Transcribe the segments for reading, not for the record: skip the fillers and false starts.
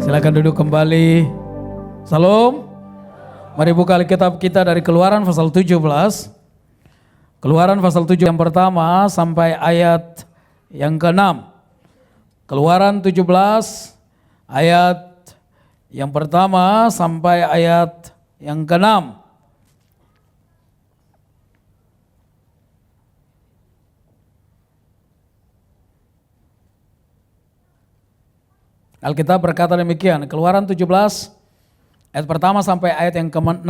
Silakan duduk kembali. Salam. Mari buka Alkitab kita dari Keluaran pasal 17. Keluaran pasal 7 yang pertama sampai ayat yang ke-6. Keluaran 17 ayat yang pertama sampai ayat yang ke-6. Alkitab berkata demikian, Keluaran 17 ayat pertama sampai ayat yang ke-6.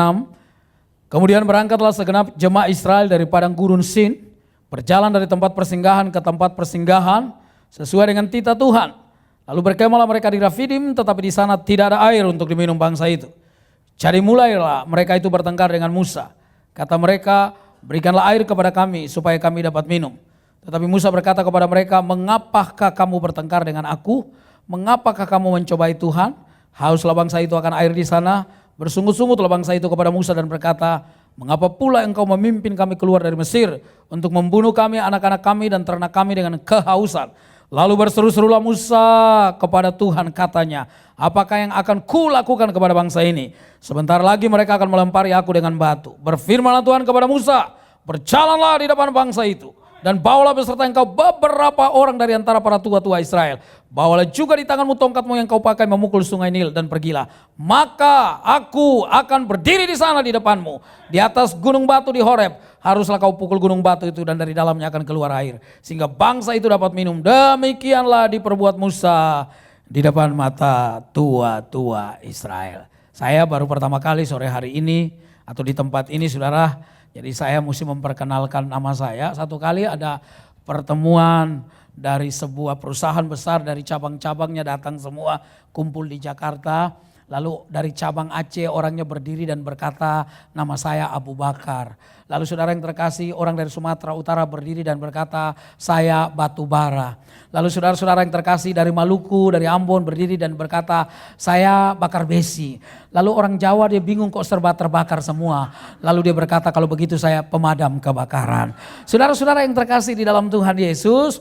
Kemudian berangkatlah segenap jemaah Israel dari padang gurun Sin, berjalan dari tempat persinggahan ke tempat persinggahan sesuai dengan titah Tuhan. Lalu berkemahlah mereka di Rafidim, tetapi di sana tidak ada air untuk diminum bangsa itu. Jadi mulailah mereka itu bertengkar dengan Musa. Kata mereka, berikanlah air kepada kami supaya kami dapat minum. Tetapi Musa berkata kepada mereka, mengapakah kamu bertengkar dengan aku? Mengapakah kamu mencobai Tuhan? Hauslah bangsa itu akan air di sana. Bersungut-sungutlah bangsa itu kepada Musa dan berkata, mengapa pula engkau memimpin kami keluar dari Mesir untuk membunuh kami, anak-anak kami dan ternak kami dengan kehausan? Lalu berseru-serulah Musa kepada Tuhan, katanya, apakah yang akan kulakukan kepada bangsa ini? Sebentar lagi mereka akan melempari aku dengan batu. Berfirmanlah Tuhan kepada Musa, berjalanlah di depan bangsa itu. Dan bawalah beserta engkau beberapa orang dari antara para tua-tua Israel. Bawalah juga di tanganmu tongkatmu yang kau pakai memukul sungai Nil dan pergilah. Maka aku akan berdiri di sana di depanmu. Di atas gunung batu di Horeb. Haruslah kau pukul gunung batu itu dan dari dalamnya akan keluar air. Sehingga bangsa itu dapat minum. Demikianlah diperbuat Musa di depan mata tua-tua Israel. Saya baru pertama kali sore hari ini atau di tempat ini saudara. Jadi saya mesti memperkenalkan nama saya. Satu kali ada pertemuan dari sebuah perusahaan besar dari cabang-cabangnya datang semua kumpul di Jakarta. Lalu dari cabang Aceh orangnya berdiri dan berkata nama saya Abu Bakar. Lalu saudara yang terkasih orang dari Sumatera Utara berdiri dan berkata saya Batu Bara. Lalu saudara-saudara yang terkasih dari Maluku, dari Ambon berdiri dan berkata saya Bakar Besi. Lalu orang Jawa dia bingung kok serba terbakar semua. Lalu dia berkata kalau begitu saya pemadam kebakaran. Saudara-saudara yang terkasih di dalam Tuhan Yesus,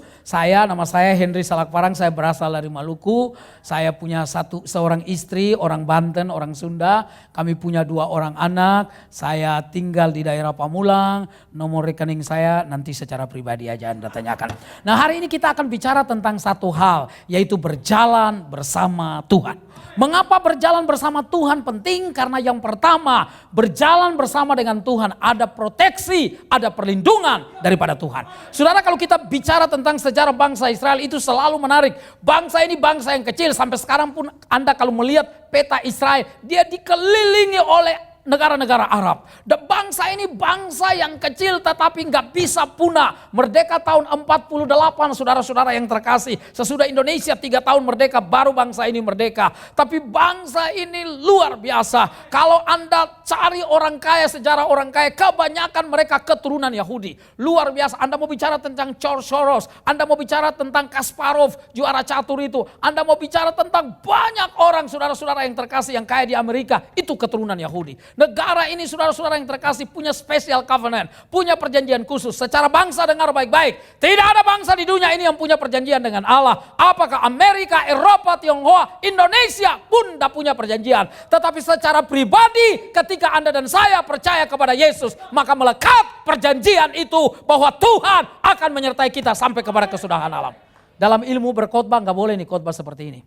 nama saya Henry Salakparang, saya berasal dari Maluku. Saya punya seorang istri, orang Banten, orang Sunda. Kami punya 2 orang anak. Saya tinggal di daerah Pamulang. Nomor rekening saya nanti secara pribadi aja Anda tanyakan. Nah hari ini kita akan bicara tentang satu hal, yaitu berjalan bersama Tuhan. Mengapa berjalan bersama Tuhan penting? Karena yang pertama, berjalan bersama dengan Tuhan ada proteksi, ada perlindungan daripada Tuhan. Saudara, kalau kita bicara tentang sejarah bangsa Israel itu selalu menarik. Bangsa ini bangsa yang kecil, sampai sekarang pun Anda kalau melihat peta Israel, dia dikelilingi oleh negara-negara Arab. Dan bangsa ini bangsa yang kecil tetapi nggak bisa punah. Merdeka tahun 48 saudara-saudara yang terkasih. Sesudah Indonesia 3 tahun merdeka baru bangsa ini merdeka. Tapi bangsa ini luar biasa. Kalau Anda cari orang kaya, sejarah orang kaya, kebanyakan mereka keturunan Yahudi. Luar biasa. Anda mau bicara tentang George Soros, Anda mau bicara tentang Kasparov, juara catur itu. Anda mau bicara tentang banyak orang saudara-saudara yang terkasih yang kaya di Amerika, itu keturunan Yahudi. Negara ini saudara-saudara yang terkasih punya special covenant, punya perjanjian khusus. Secara bangsa dengar baik-baik, tidak ada bangsa di dunia ini yang punya perjanjian dengan Allah. Apakah Amerika, Eropa, Tionghoa, Indonesia pun tidak punya perjanjian. Tetapi secara pribadi ketika Anda dan saya percaya kepada Yesus, maka melekat perjanjian itu bahwa Tuhan akan menyertai kita sampai kepada kesudahan alam. Dalam ilmu berkhotbah nggak boleh nih khotbah seperti ini.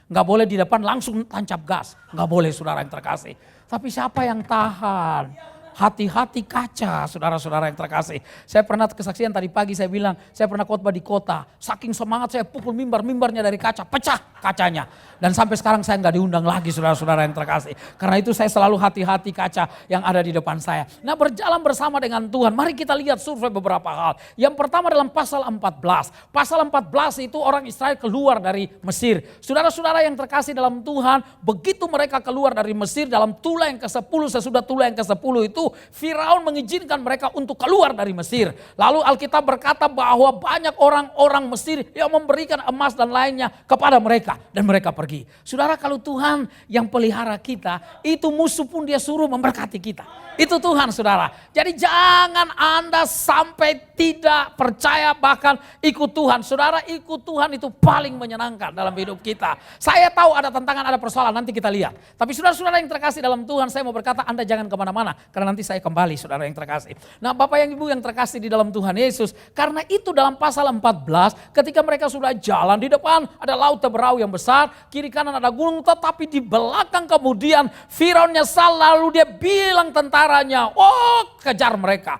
Nggak boleh di depan langsung tancap gas. Nggak boleh saudara yang terkasih. Tapi siapa yang tahan? Hati-hati kaca, saudara-saudara yang terkasih. Saya pernah kesaksian tadi pagi saya bilang, saya pernah khotbah di kota. Saking semangat saya pukul mimbarnya dari kaca, pecah kacanya. Dan sampai sekarang saya nggak diundang lagi saudara-saudara yang terkasih. Karena itu saya selalu hati-hati kaca yang ada di depan saya. Nah berjalan bersama dengan Tuhan, mari kita lihat survei beberapa hal. Yang pertama dalam pasal 14. Pasal 14 itu orang Israel keluar dari Mesir. Saudara-saudara yang terkasih dalam Tuhan, begitu mereka keluar dari Mesir dalam tulah yang ke-10, sesudah tulah yang ke-10 itu, itu Firaun mengizinkan mereka untuk keluar dari Mesir. Lalu Alkitab berkata bahwa banyak orang-orang Mesir yang memberikan emas dan lainnya kepada mereka. Dan mereka pergi. Saudara, kalau Tuhan yang pelihara kita, itu musuh pun dia suruh memberkati kita. Itu Tuhan, saudara. Jadi jangan Anda sampai tidak percaya bahkan ikut Tuhan. Saudara, ikut Tuhan itu paling menyenangkan dalam hidup kita. Saya tahu ada tantangan, ada persoalan, nanti kita lihat. Tapi saudara-saudara yang terkasih dalam Tuhan, saya mau berkata Anda jangan kemana-mana. Karena nanti saya kembali, saudara yang terkasih. Nah, Bapak yang Ibu yang terkasih di dalam Tuhan Yesus. Karena itu dalam pasal 14, ketika mereka sudah jalan, di depan ada laut Teberau yang besar, kiri kanan ada gunung, tetapi di belakang kemudian Firaun nyesal, lalu dia bilang tentaranya, oh kejar mereka,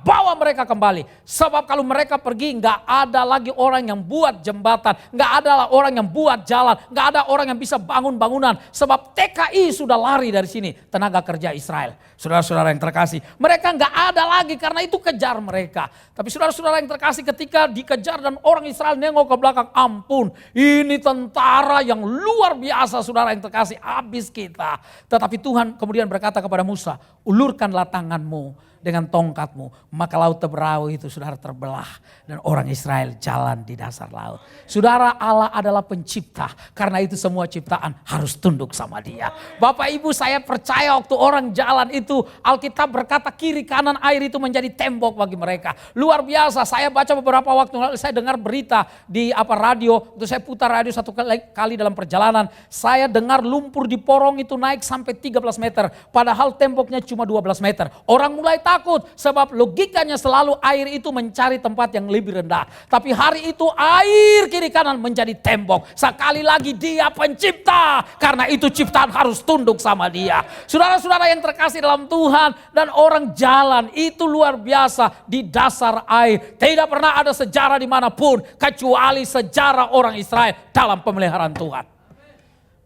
bawa mereka kembali. Sebab kalau mereka pergi nggak ada lagi orang yang buat jembatan, nggak ada orang yang buat jalan, nggak ada orang yang bisa bangun bangunan. Sebab TKI sudah lari dari sini, tenaga kerja Israel. Saudara-saudara yang terkasih, mereka nggak ada lagi karena itu kejar mereka. Tapi saudara-saudara yang terkasih, ketika dikejar dan orang Israel nengok ke belakang, ampun, ini tentara yang luar biasa, saudara yang terkasih, habis kita. Tetapi Tuhan kemudian berkata kepada Musa, ulurkanlah tanganmu dengan tongkatmu, maka laut Teberau itu saudara terbelah dan orang Israel jalan di dasar laut. Saudara, Allah adalah pencipta, karena itu semua ciptaan harus tunduk sama Dia. Bapak Ibu, saya percaya waktu orang jalan itu, Alkitab berkata kiri kanan air itu menjadi tembok bagi mereka. Luar biasa. Saya baca beberapa waktu lalu, saya dengar berita di radio, waktu saya putar radio satu kali dalam perjalanan, saya dengar lumpur di Porong itu naik sampai 13 meter, padahal temboknya cuma 12 meter. Orang mulai takut sebab logikanya selalu air itu mencari tempat yang lebih rendah. Tapi hari itu air kiri kanan menjadi tembok. Sekali lagi Dia pencipta, karena itu ciptaan harus tunduk sama Dia. Saudara-saudara yang terkasih dalam Tuhan, dan orang jalan itu luar biasa di dasar air. Tidak pernah ada sejarah dimanapun kecuali sejarah orang Israel dalam pemeliharaan Tuhan.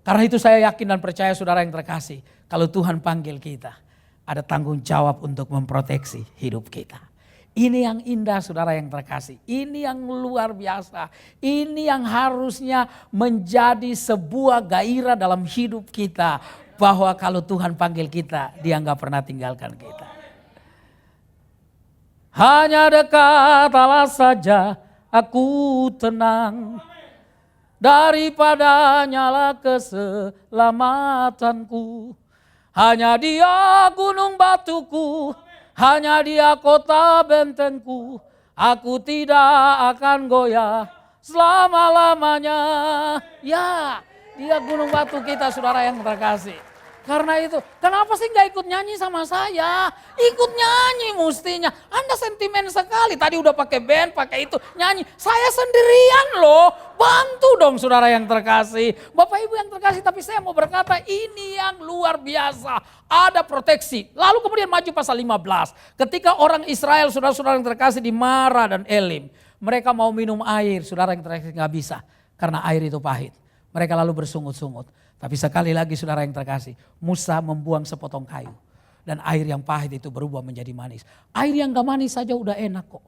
Karena itu saya yakin dan percaya saudara yang terkasih, kalau Tuhan panggil kita, ada tanggung jawab untuk memproteksi hidup kita. Ini yang indah saudara yang terkasih. Ini yang luar biasa. Ini yang harusnya menjadi sebuah gairah dalam hidup kita. Bahwa kalau Tuhan panggil kita, Dia nggak pernah tinggalkan kita. Hanya dekat Allah saja aku tenang. Daripada nyala keselamatanku. Hanya Dia gunung batuku, hanya Dia kota bentengku. Aku tidak akan goyah selama-lamanya. Ya, Dia gunung batu kita saudara yang terkasih. Karena itu, kenapa sih gak ikut nyanyi sama saya? Ikut nyanyi mestinya. Anda sentimen sekali, tadi udah pakai band, pakai itu, nyanyi. Saya sendirian loh, bantu dong saudara yang terkasih. Bapak Ibu yang terkasih, tapi saya mau berkata ini yang luar biasa. Ada proteksi. Lalu kemudian maju pasal 15. Ketika orang Israel, saudara-saudara yang terkasih di Mara dan Elim. Mereka mau minum air, saudara yang terkasih gak bisa. Karena air itu pahit. Mereka lalu bersungut-sungut. Tapi sekali lagi saudara yang terkasih, Musa membuang sepotong kayu. Dan air yang pahit itu berubah menjadi manis. Air yang gak manis saja udah enak kok.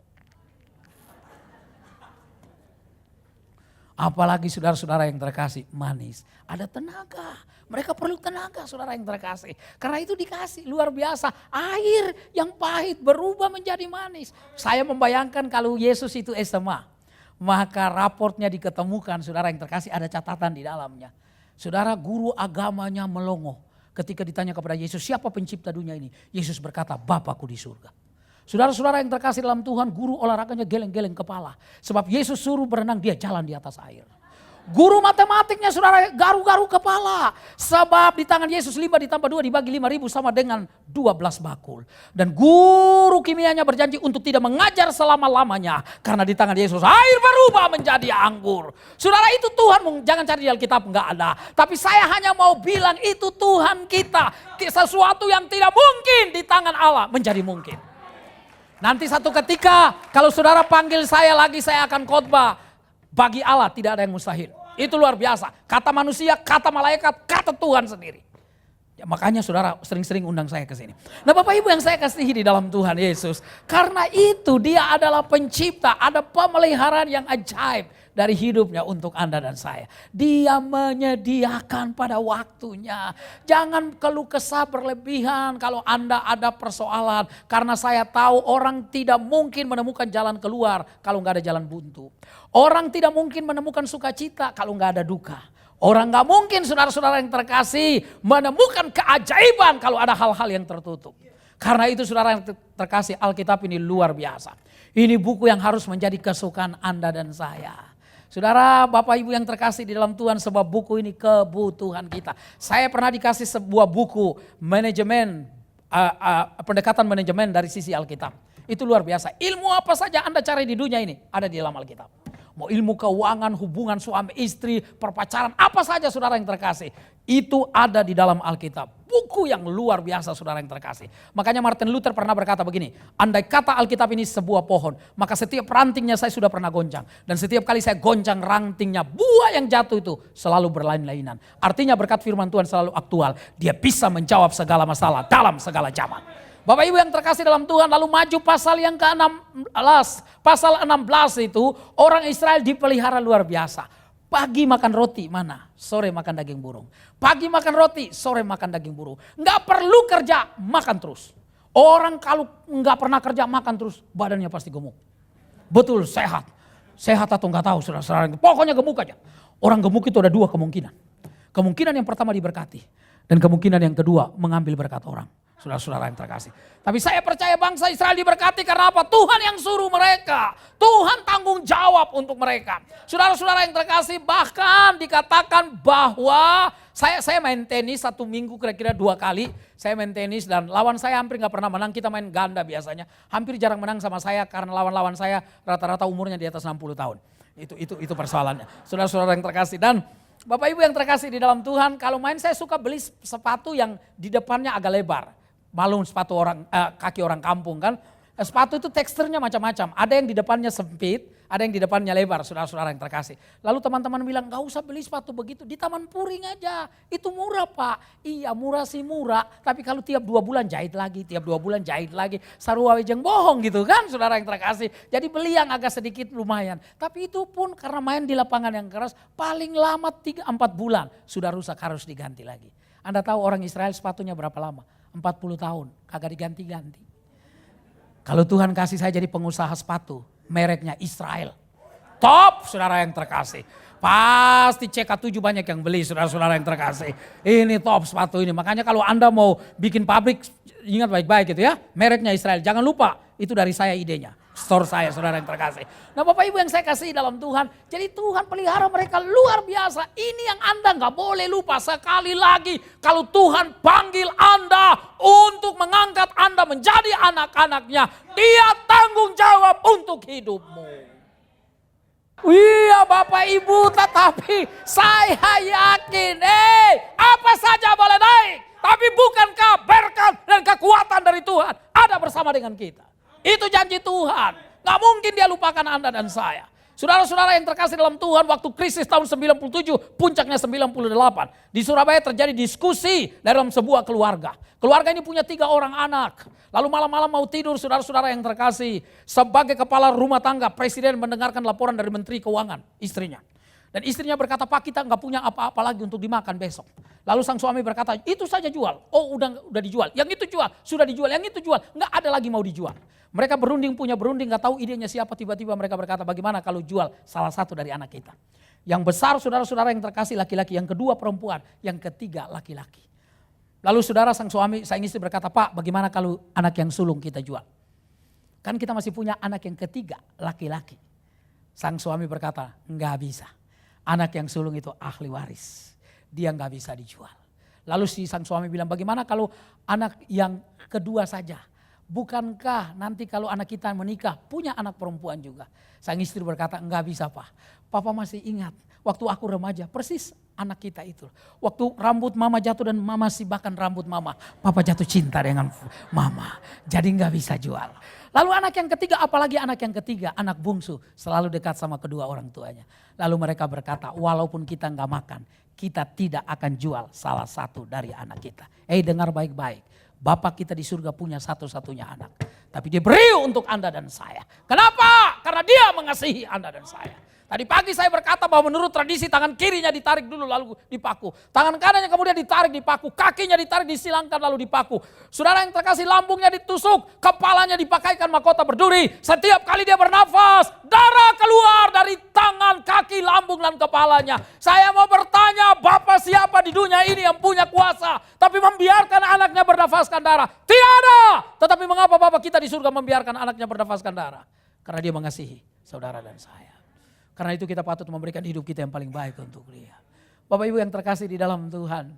Apalagi saudara-saudara yang terkasih, manis. Ada tenaga. Mereka perlu tenaga saudara yang terkasih. Karena itu dikasih luar biasa. Air yang pahit berubah menjadi manis. Saya membayangkan kalau Yesus itu SMA. Maka raportnya diketemukan saudara yang terkasih, ada catatan di dalamnya. Saudara, guru agamanya melongo ketika ditanya kepada Yesus, siapa pencipta dunia ini? Yesus berkata, Bapakku di surga. Saudara-saudara yang terkasih dalam Tuhan, guru olahraganya geleng-geleng kepala. Sebab Yesus suruh berenang, dia jalan di atas air. Guru matematiknya saudara garu-garu kepala. Sebab di tangan Yesus 5 ditambah 2 dibagi 5.000 sama dengan 12 bakul. Dan guru kimianya berjanji untuk tidak mengajar selama-lamanya. Karena di tangan Yesus air berubah menjadi anggur. Saudara, itu Tuhan, jangan cari di Alkitab, enggak ada. Tapi saya hanya mau bilang itu Tuhan kita. Sesuatu yang tidak mungkin di tangan Allah menjadi mungkin. Nanti satu ketika kalau saudara panggil saya lagi, saya akan khotbah. Bagi Allah tidak ada yang mustahil. Itu luar biasa. Kata manusia, kata malaikat, kata Tuhan sendiri. Ya, makanya saudara sering-sering undang saya ke sini. Nah Bapak Ibu yang saya kasihi di dalam Tuhan Yesus. Karena itu Dia adalah pencipta, ada pemeliharaan yang ajaib. dari hidupnya untuk Anda dan saya. Dia menyediakan pada waktunya. Jangan keluh kesah berlebihan kalau Anda ada persoalan. Karena saya tahu orang tidak mungkin menemukan jalan keluar kalau nggak ada jalan buntu. Orang tidak mungkin menemukan sukacita kalau nggak ada duka. Orang nggak mungkin saudara-saudara yang terkasih menemukan keajaiban kalau ada hal-hal yang tertutup. Karena itu saudara yang terkasih, Alkitab ini luar biasa. Ini buku yang harus menjadi kesukaan Anda dan saya. Saudara, Bapak Ibu yang terkasih di dalam Tuhan, sebab buku ini kebutuhan kita. Saya pernah dikasih sebuah buku manajemen, pendekatan manajemen dari sisi Alkitab. Itu luar biasa. Ilmu apa saja Anda cari di dunia ini ada di dalam Alkitab. Mau ilmu keuangan, hubungan suami istri, perpacaran, apa saja saudara yang terkasih. Itu ada di dalam Alkitab. Buku yang luar biasa saudara yang terkasih. Makanya Martin Luther pernah berkata begini. Andai kata Alkitab ini sebuah pohon, maka setiap rantingnya saya sudah pernah goncang. Dan setiap kali saya goncang rantingnya, buah yang jatuh itu selalu berlain-lainan. Artinya berkat firman Tuhan selalu aktual. Dia bisa menjawab segala masalah dalam segala zaman. Bapak Ibu yang terkasih dalam Tuhan, lalu maju pasal yang ke-16. Pasal 16 itu orang Israel dipelihara luar biasa. Pagi makan roti, mana? Sore makan daging burung. Pagi makan roti, sore makan daging burung. Nggak perlu kerja, makan terus. Orang kalau nggak pernah kerja, makan terus, badannya pasti gemuk. Betul, sehat. Sehat atau nggak tahu, saudara-saudara. Pokoknya gemuk aja. Orang gemuk itu ada dua kemungkinan. Kemungkinan yang pertama diberkati. Dan kemungkinan yang kedua mengambil berkat orang. Saudara-saudara yang terkasih. Tapi saya percaya bangsa Israel diberkati karena apa? Tuhan yang suruh mereka. Tuhan tanggung jawab untuk mereka. Saudara-saudara yang terkasih, bahkan dikatakan bahwa saya main tenis 1 minggu kira-kira 2 kali. Saya main tenis dan lawan saya hampir gak pernah menang. Kita main ganda biasanya. Hampir jarang menang sama saya karena lawan-lawan saya rata-rata umurnya di atas 60 tahun. Itu persoalannya. Saudara-saudara yang terkasih. Dan Bapak Ibu yang terkasih di dalam Tuhan, kalau main saya suka beli sepatu yang di depannya agak lebar. Malum sepatu kaki orang kampung kan. Sepatu itu teksturnya macam-macam. Ada yang di depannya sempit, ada yang di depannya lebar, saudara-saudara yang terkasih. Lalu teman-teman bilang, gak usah beli sepatu begitu, di Taman Puring aja. Itu murah Pak. Iya murah sih murah, tapi kalau tiap 2 bulan jahit lagi, tiap 2 bulan jahit lagi. Sarua wejeng bohong gitu kan saudara yang terkasih. Jadi beli yang agak sedikit lumayan. Tapi itu pun karena main di lapangan yang keras, paling lama 3-4 bulan sudah rusak, harus diganti lagi. Anda tahu orang Israel sepatunya berapa lama? 40 tahun, kagak diganti-ganti. Kalau Tuhan kasih saya jadi pengusaha sepatu, mereknya Israel. Top saudara yang terkasih. Pasti CK7 banyak yang beli saudara-saudara yang terkasih. Ini top sepatu ini. Makanya kalau Anda mau bikin pabrik, ingat baik-baik gitu ya. Mereknya Israel, jangan lupa itu dari saya idenya. Store saya saudara yang terkasih. Nah Bapak Ibu yang saya kasih dalam Tuhan. Jadi Tuhan pelihara mereka luar biasa. Ini yang Anda gak boleh lupa sekali lagi. Kalau Tuhan panggil Anda untuk mengangkat Anda menjadi anak-anaknya. Dia tanggung jawab untuk hidupmu. Iya Bapak Ibu, tetapi saya yakin apa saja boleh naik. Tapi bukankah berkat dan kekuatan dari Tuhan ada bersama dengan kita. Itu janji Tuhan. Gak mungkin dia lupakan Anda dan saya. Saudara-saudara yang terkasih dalam Tuhan, waktu krisis tahun 97, puncaknya 98. Di Surabaya terjadi diskusi dalam sebuah keluarga. Keluarga ini punya 3 orang anak. Lalu malam-malam mau tidur saudara-saudara yang terkasih. Sebagai kepala rumah tangga, presiden mendengarkan laporan dari Menteri Keuangan, istrinya. Dan istrinya berkata, Pak kita gak punya apa-apa lagi untuk dimakan besok. Lalu sang suami berkata, itu saja jual. Oh udah dijual, yang itu jual, sudah dijual, yang itu jual. Gak ada lagi mau dijual. Mereka berunding gak tahu idenya siapa, tiba-tiba mereka berkata bagaimana kalau jual salah satu dari anak kita. Yang besar saudara-saudara yang terkasih laki-laki, yang kedua perempuan, yang ketiga laki-laki. Lalu saudara sang istri berkata, Pak bagaimana kalau anak yang sulung kita jual? Kan kita masih punya anak yang ketiga laki-laki. Sang suami berkata, nggak bisa. Anak yang sulung itu ahli waris. Dia nggak bisa dijual. Lalu si sang suami bilang, bagaimana kalau anak yang kedua saja? Bukankah nanti kalau anak kita menikah punya anak perempuan juga? Sang istri berkata, enggak bisa Pak. Papa masih ingat waktu aku remaja persis anak kita itu. Waktu rambut mama jatuh dan mama sibakan rambut mama. Papa jatuh cinta dengan mama. Jadi enggak bisa jual. Lalu anak yang ketiga, apalagi anak yang ketiga, anak bungsu selalu dekat sama kedua orang tuanya. Lalu mereka berkata, walaupun kita enggak makan, kita tidak akan jual salah satu dari anak kita. Dengar baik-baik. Bapak kita di surga punya satu-satunya anak. Tapi dia beri untuk Anda dan saya. Kenapa? Karena dia mengasihi Anda dan saya. Tadi pagi saya berkata bahwa menurut tradisi tangan kirinya ditarik dulu lalu dipaku. Tangan kanannya kemudian ditarik dipaku. Kakinya ditarik disilangkan lalu dipaku. Saudara yang terkasih, lambungnya ditusuk. Kepalanya dipakaikan mahkota berduri. Setiap kali dia bernafas, darah keluar dari tangan, kaki, lambung dan kepalanya. Saya mau bertanya, Bapak siapa di dunia ini yang punya kuasa tapi membiarkan anaknya bernafaskan darah? Tidak ada. Tetapi mengapa Bapak kita di surga membiarkan anaknya bernafaskan darah? Karena dia mengasihi saudara dan saya. Karena itu kita patut memberikan hidup kita yang paling baik untuk dia. Bapak Ibu yang terkasih di dalam Tuhan.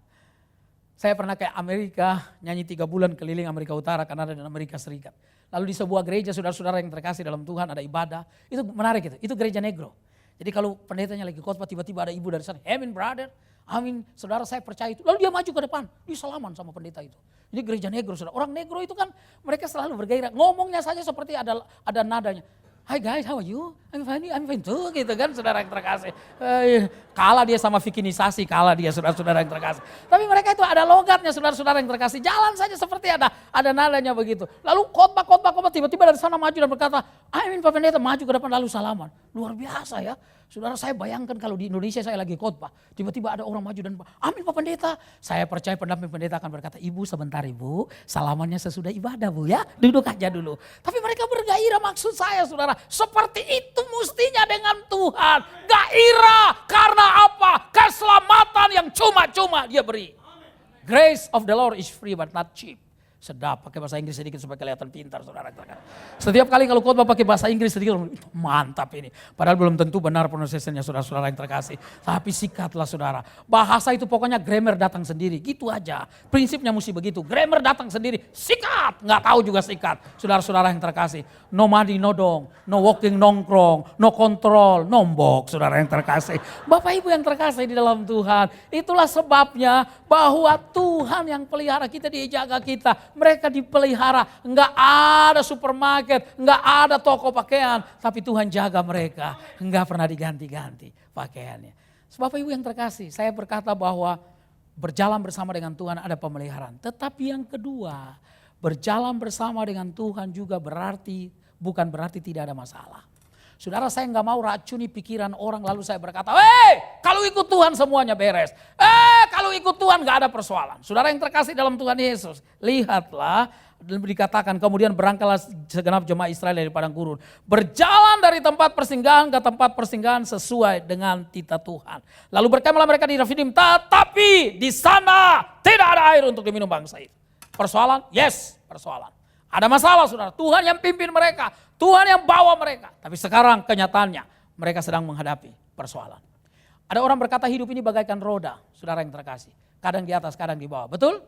Saya pernah ke Amerika, nyanyi 3 bulan keliling Amerika Utara, Kanada dan Amerika Serikat. Lalu di sebuah gereja saudara-saudara yang terkasih dalam Tuhan ada ibadah. Itu menarik itu gereja negro. Jadi kalau pendetanya lagi khotbah tiba-tiba ada ibu dari sana, amin brother, amin saudara saya percaya itu. Lalu dia maju ke depan, dia salaman sama pendeta itu. Ini gereja negro saudara. Orang negro itu kan mereka selalu bergairah. Ngomongnya saja seperti ada nadanya. Hi guys, how are you? I'm fine too, gitu kan saudara yang terkasih. Kalah dia sama vikinisasi, kalah dia saudara-saudara yang terkasih. Tapi mereka itu ada logatnya saudara-saudara yang terkasih. Jalan saja seperti ada nadanya begitu. Lalu khotbah tiba-tiba dari sana maju dan berkata, amin Pak Pendeta, maju ke depan lalu salaman. Luar biasa ya. Saudara saya bayangkan kalau di Indonesia saya lagi khotbah, tiba-tiba ada orang maju dan amin Pak Pendeta. Saya percaya pendamping pendeta akan berkata, ibu sebentar ibu, salamannya sesudah ibadah bu ya, duduk aja dulu. Tapi mereka bergairah, maksud saya saudara, seperti itu mestinya dengan Tuhan. Gairah karena apa? Keselamatan yang cuma-cuma dia beri. Grace of the Lord is free but not cheap. Sedap, pakai bahasa Inggris sedikit supaya kelihatan pintar saudara. Setiap kali kalau khotbah pakai bahasa Inggris sedikit, mantap ini. Padahal belum tentu benar pronunciation-nya saudara-saudara yang terkasih. Tapi sikatlah saudara. Bahasa itu pokoknya grammar datang sendiri, gitu aja. Prinsipnya mesti begitu, grammar datang sendiri, sikat. Nggak tahu juga sikat, saudara-saudara yang terkasih. No madi, no dong, no walking nongkrong, no control, nombok saudara yang terkasih. Bapak Ibu yang terkasih di dalam Tuhan. Itulah sebabnya bahwa Tuhan yang pelihara kita, dia jaga kita. Mereka dipelihara, enggak ada supermarket, enggak ada toko pakaian, tapi Tuhan jaga mereka, enggak pernah diganti-ganti pakaiannya. Bapak Ibu yang terkasih, saya berkata bahwa berjalan bersama dengan Tuhan ada pemeliharaan. Tetapi yang kedua, berjalan bersama dengan Tuhan juga bukan berarti tidak ada masalah. Saudara, saya enggak mau racuni pikiran orang lalu saya berkata, kalau ikut Tuhan semuanya beres. Kalau ikut Tuhan enggak ada persoalan. Saudara yang terkasih dalam Tuhan Yesus, lihatlah dikatakan kemudian berangkatlah segenap jemaah Israel dari padang gurun. Berjalan dari tempat persinggahan ke tempat persinggahan sesuai dengan titah Tuhan. Lalu berkemahlah mereka di Refidim, tetapi di sana tidak ada air untuk diminum bangsa itu. Persoalan? Yes, persoalan. Ada masalah saudara, Tuhan yang pimpin mereka, Tuhan yang bawa mereka. Tapi sekarang kenyataannya mereka sedang menghadapi persoalan. Ada orang berkata hidup ini bagaikan roda, saudara yang terkasih. Kadang di atas, kadang di bawah, betul?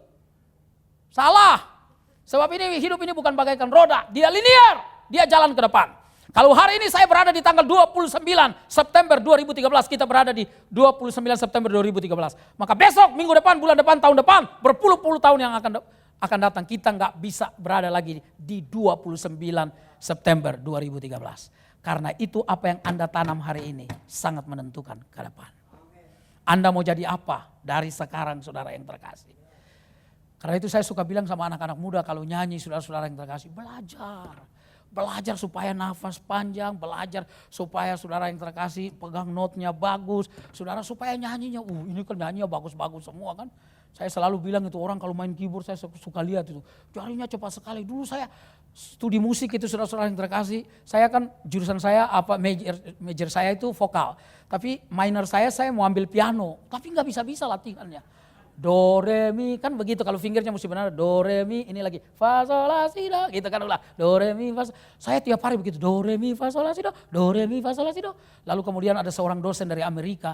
Salah. Sebab ini hidup ini bukan bagaikan roda, dia linear, dia jalan ke depan. Kalau hari ini saya berada di tanggal 29 September 2013, kita berada di 29 September 2013. Maka besok, minggu depan, bulan depan, tahun depan, berpuluh-puluh tahun yang akan datang, kita nggak bisa berada lagi di 29 September 2013. Karena itu apa yang Anda tanam hari ini sangat menentukan ke depan. Anda mau jadi apa dari sekarang saudara yang terkasih. Karena itu saya suka bilang sama anak-anak muda kalau nyanyi saudara-saudara yang terkasih, belajar. Belajar supaya nafas panjang, belajar supaya saudara yang terkasih pegang notnya bagus. Saudara supaya nyanyinya, ini kan nyanyinya bagus-bagus semua kan. Saya selalu bilang itu orang kalau main keyboard saya suka lihat itu. Jarinya cepat sekali. Dulu saya studi musik itu saudara-saudara yang terkasih. Saya kan jurusan saya major saya itu vokal. Tapi minor saya mau ambil piano. Tapi nggak bisa-bisa latihannya. Do, re, mi, kan begitu kalau fingernya mesti benar. Do, re, mi, ini lagi. Fa, sol, la, si, do. Gitu kan ulah. Do, re, mi, fa, sol. Saya tiap hari begitu. Do, re, mi, fa, sol, la, si, do. Do, re, mi, fa, sol, la, si, do. Lalu kemudian ada seorang dosen dari Amerika.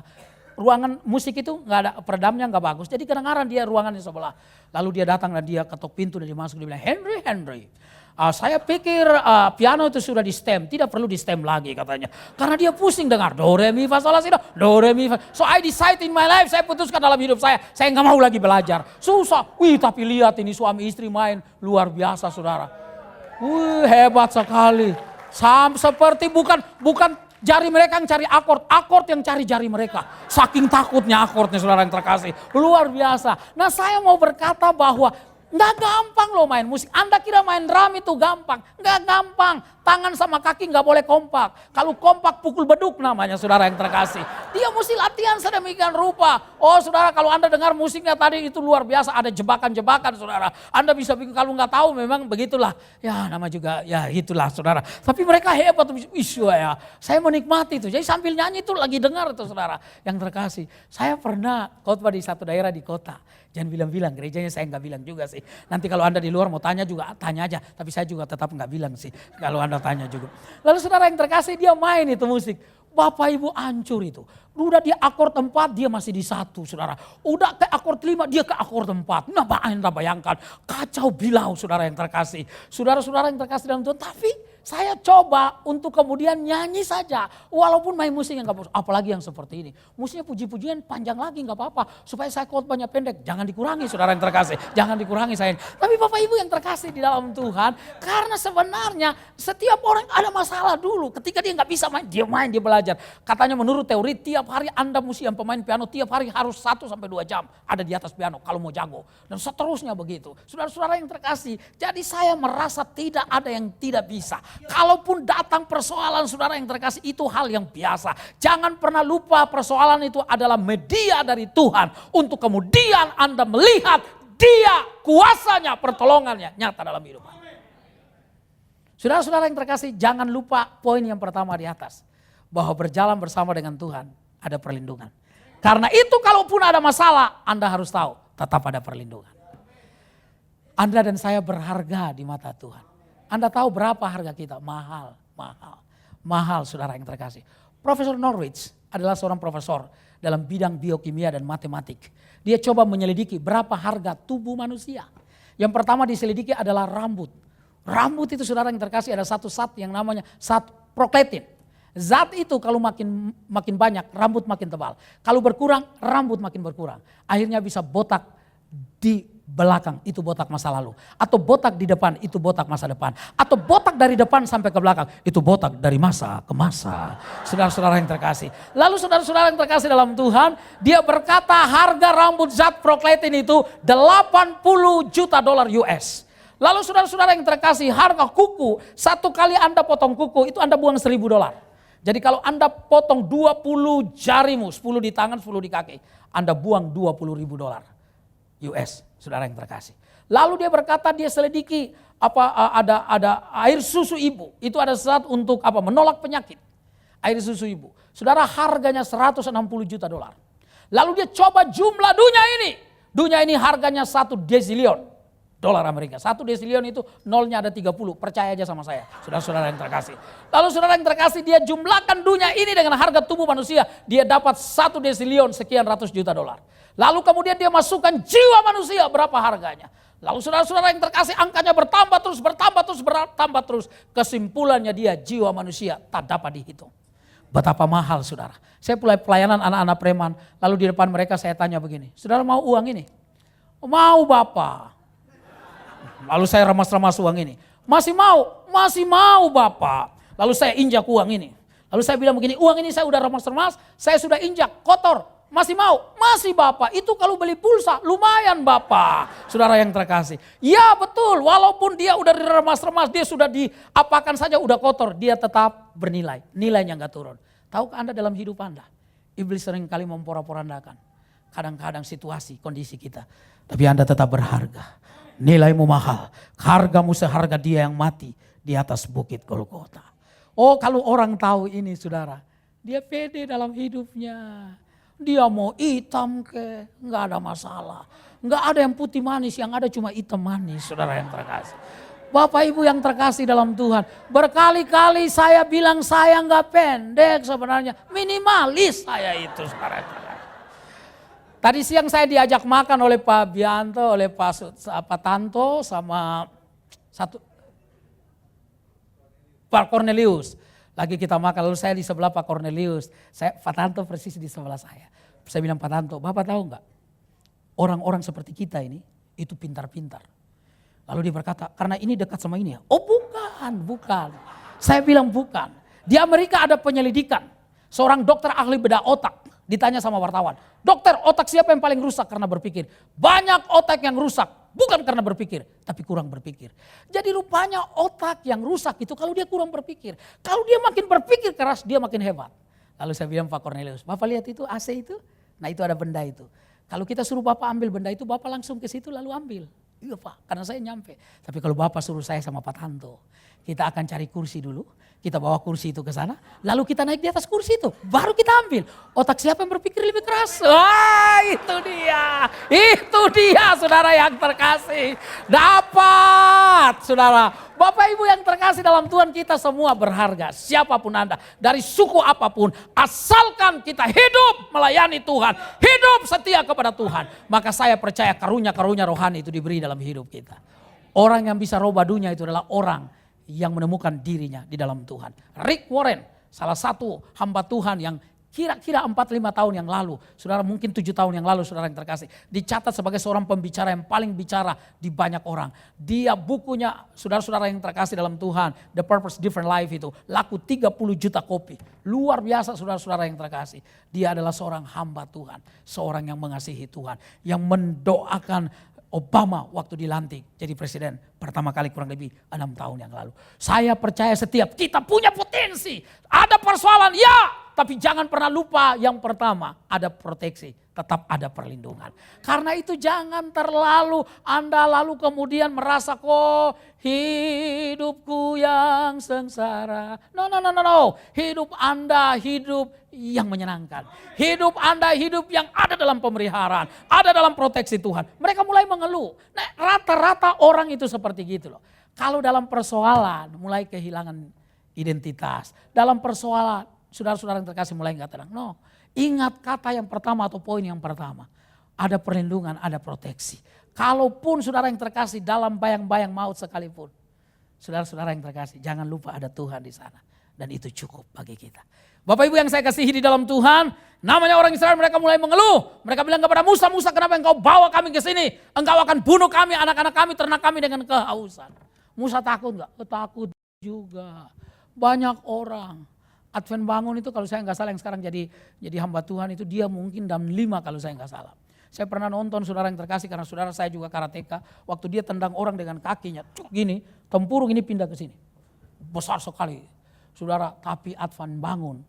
Ruangan musik itu nggak ada peredamnya, nggak bagus. Jadi kadang-kadang dia ruangan di sebelah. Lalu dia datang dan dia ketok pintu dan dia masuk. Dia bilang, Henry. Saya pikir piano itu sudah di stem, tidak perlu di stem lagi katanya. Karena dia pusing dengar do, re, mi, fa, sol, la, si, do. Do, re, mi, fa. So I decide in my life, saya putuskan dalam hidup saya nggak mau lagi belajar. Susah. Tapi lihat ini suami istri main luar biasa saudara. Hebat sekali. Seperti bukan jari mereka yang cari akord yang cari jari mereka. Saking takutnya akordnya saudara yang terkasih. Luar biasa. Nah saya mau berkata bahwa Nggak gampang loh main musik. Anda kira main drum itu gampang? Nggak gampang. Tangan sama kaki nggak boleh kompak. Kalau kompak pukul beduk namanya, saudara yang terkasih. Dia mesti latihan sedemikian rupa. Oh saudara, kalau Anda dengar musiknya tadi itu luar biasa. Ada jebakan-jebakan saudara. Anda bisa pikir kalau nggak tahu memang begitulah. Ya nama juga ya itulah saudara. Tapi mereka hebat. Ya, saya menikmati itu. Jadi sambil nyanyi itu lagi dengar itu saudara yang terkasih. Saya pernah khotbah di satu daerah di kota. Jangan bilang-bilang, gerejanya saya nggak bilang juga sih. Nanti kalau Anda di luar mau tanya juga, tanya aja. Tapi saya juga tetap nggak bilang sih, kalau Anda tanya juga. Lalu saudara yang terkasih, dia main itu musik. Bapak Ibu hancur itu. Udah di akord 4, dia masih di 1 saudara. Udah ke akord 5, dia ke akord 4. Nah Anda bayangkan, kacau bilau saudara yang terkasih. Saudara-saudara yang terkasih dalam Tuhan, tapi saya coba untuk kemudian nyanyi saja. Walaupun main musik yang gak bagus. Apalagi yang seperti ini. Musiknya puji-pujian panjang lagi gak apa-apa. Supaya saya khotbahnya pendek. Jangan dikurangi saudara yang terkasih. Jangan dikurangi saya. Tapi Bapak Ibu yang terkasih di dalam Tuhan. Karena sebenarnya setiap orang ada masalah dulu. Ketika dia gak bisa main, dia belajar. Katanya menurut teori tiap hari Anda mesti yang pemain piano. Tiap hari harus 1 sampai 2 jam ada di atas piano kalau mau jago. Dan seterusnya begitu. Saudara-saudara yang terkasih. Jadi saya merasa tidak ada yang tidak bisa. Kalaupun datang persoalan saudara yang terkasih itu hal yang biasa. Jangan pernah lupa persoalan itu adalah media dari Tuhan. Untuk kemudian Anda melihat dia kuasanya, pertolongannya nyata dalam hidup. Saudara-saudara yang terkasih, jangan lupa poin yang pertama di atas. Bahwa berjalan bersama dengan Tuhan ada perlindungan. Karena itu kalaupun ada masalah Anda harus tahu tetap ada perlindungan. Anda dan saya berharga di mata Tuhan. Anda tahu berapa harga kita? Mahal, mahal, mahal saudara yang terkasih. Profesor Norwich adalah seorang profesor dalam bidang biokimia dan matematik. Dia coba menyelidiki berapa harga tubuh manusia. Yang pertama diselidiki adalah rambut. Rambut itu saudara yang terkasih ada satu zat yang namanya zat prokletin. Zat itu kalau makin banyak rambut makin tebal. Kalau berkurang rambut makin berkurang. Akhirnya bisa botak di belakang, itu botak masa lalu. Atau botak di depan, itu botak masa depan. Atau botak dari depan sampai ke belakang, itu botak dari masa ke masa. Saudara-saudara yang terkasih. Lalu saudara-saudara yang terkasih dalam Tuhan, dia berkata harga rambut zat prokletin itu $80 juta US. Lalu saudara-saudara yang terkasih, harga kuku, satu kali Anda potong kuku, itu Anda buang $1.000. Jadi kalau Anda potong 20 jarimu, 10 di tangan, 10 di kaki, Anda buang $20.000 US, saudara yang terkasih. Lalu dia berkata dia selidiki ada air susu ibu. Itu ada zat untuk menolak penyakit. Air susu ibu. Saudara harganya $160 juta. Lalu dia coba jumlah dunia ini. Dunia ini harganya $1 desilion Amerika. 1 desilion itu nolnya ada 30. Percaya aja sama saya. Saudara-saudara yang terkasih. Lalu saudara yang terkasih dia jumlahkan dunia ini dengan harga tubuh manusia. Dia dapat 1 desilion sekian ratus juta dolar. Lalu kemudian dia masukkan jiwa manusia berapa harganya. Lalu saudara-saudara yang terkasih angkanya bertambah terus. Kesimpulannya dia jiwa manusia tak dapat dihitung. Betapa mahal saudara. Saya mulai pelayanan anak-anak preman. Lalu di depan mereka saya tanya begini. Saudara mau uang ini? Mau Bapak. Lalu saya remas-remas uang ini. Masih mau Bapak. Lalu saya injak uang ini. Lalu saya bilang begini, uang ini saya udah remas-remas, saya sudah injak, kotor. Masih mau? Masih Bapak. Itu kalau beli pulsa lumayan Bapak. Saudara yang terkasih. Ya betul, walaupun dia udah diremas-remas, dia sudah diapakan saja udah kotor. Dia tetap bernilai, nilainya gak turun. Tahukah Anda dalam hidup Anda? Iblis sering kali memporak-porandakan. Kadang-kadang situasi, kondisi kita. Tapi Anda tetap berharga. Nilaimu mahal. Hargamu seharga dia yang mati di atas bukit Golgota. Oh kalau orang tahu ini saudara. Dia pede dalam hidupnya. Dia mau hitam nggak ada masalah. Nggak ada yang putih manis, yang ada cuma hitam manis saudara yang terkasih. Bapak Ibu yang terkasih dalam Tuhan. Berkali-kali saya bilang saya nggak pendek sebenarnya. Minimalis saya itu saudara yang terkasih. Tadi siang saya diajak makan oleh Pak Bianto, oleh Pak Tanto sama Pak Cornelius. Lagi kita makan, lalu saya di sebelah Pak Cornelius. Pak Tanto persis di sebelah saya. Saya bilang Pak Tanto, Bapak tahu enggak? Orang-orang seperti kita ini, itu pintar-pintar. Lalu dia berkata, karena ini dekat sama ini ya? Oh bukan. Saya bilang bukan. Di Amerika ada penyelidikan. Seorang dokter ahli bedah otak. Ditanya sama wartawan, dokter otak siapa yang paling rusak karena berpikir? Banyak otak yang rusak, bukan karena berpikir, tapi kurang berpikir. Jadi rupanya otak yang rusak itu kalau dia kurang berpikir. Kalau dia makin berpikir keras, dia makin hebat. Lalu saya bilang Pak Cornelius, Bapak lihat itu AC itu? Nah itu ada benda itu. Kalau kita suruh Bapak ambil benda itu, Bapak langsung ke situ lalu ambil. Iya Pak, karena saya nyampe. Tapi kalau Bapak suruh saya sama Pak Tanto, kita akan cari kursi dulu, kita bawa kursi itu ke sana, lalu kita naik di atas kursi itu, baru kita ambil. Otak siapa yang berpikir lebih keras? Wah itu dia saudara yang terkasih. Dapat saudara. Bapak Ibu yang terkasih dalam Tuhan, kita semua berharga. Siapapun Anda, dari suku apapun, asalkan kita hidup melayani Tuhan, hidup setia kepada Tuhan, maka saya percaya karunia-karunia rohani itu diberi dalam hidup kita. Orang yang bisa rubah dunia itu adalah orang yang menemukan dirinya di dalam Tuhan. Rick Warren, salah satu hamba Tuhan yang kira-kira 4-5 tahun yang lalu, saudara mungkin 7 tahun yang lalu saudara yang terkasih, dicatat sebagai seorang pembicara yang paling bicara di banyak orang. Dia bukunya, saudara-saudara yang terkasih dalam Tuhan, The Purpose Different Life itu, laku 30 juta kopi. Luar biasa saudara-saudara yang terkasih. Dia adalah seorang hamba Tuhan, seorang yang mengasihi Tuhan, yang mendoakan Obama waktu dilantik jadi presiden pertama kali kurang lebih 6 tahun yang lalu. Saya percaya setiap kita punya potensi. Ada persoalan ya, tapi jangan pernah lupa yang pertama ada proteksi. Tetap ada perlindungan. Karena itu jangan terlalu Anda lalu kemudian merasa kok hidupku yang sengsara. No. Hidup Anda hidup yang menyenangkan. Hidup Anda hidup yang ada dalam pemeliharaan. Ada dalam proteksi Tuhan. Mereka mulai mengeluh. Nah, rata-rata orang itu seperti gitu loh. Kalau dalam persoalan mulai kehilangan identitas. Dalam persoalan saudara-saudara yang terkasih mulai enggak tenang. No. Ingat kata yang pertama atau poin yang pertama. Ada perlindungan, ada proteksi. Kalaupun saudara yang terkasih dalam bayang-bayang maut sekalipun. Saudara-saudara yang terkasih jangan lupa ada Tuhan di sana. Dan itu cukup bagi kita. Bapak Ibu yang saya kasihi di dalam Tuhan. Namanya orang Israel mereka mulai mengeluh. Mereka bilang kepada Musa, Musa kenapa engkau bawa kami ke sini? Engkau akan bunuh kami, anak-anak kami, ternak kami dengan kehausan. Musa takut enggak? Takut juga. Banyak orang. Advent Bangun itu kalau saya nggak salah yang sekarang jadi hamba Tuhan itu dia mungkin dan 5 kalau saya nggak salah. Saya pernah nonton saudara yang terkasih karena saudara saya juga karateka. Waktu dia tendang orang dengan kakinya, cuk gini, tempurung ini pindah ke sini. Besar sekali. Saudara, tapi Advent Bangun,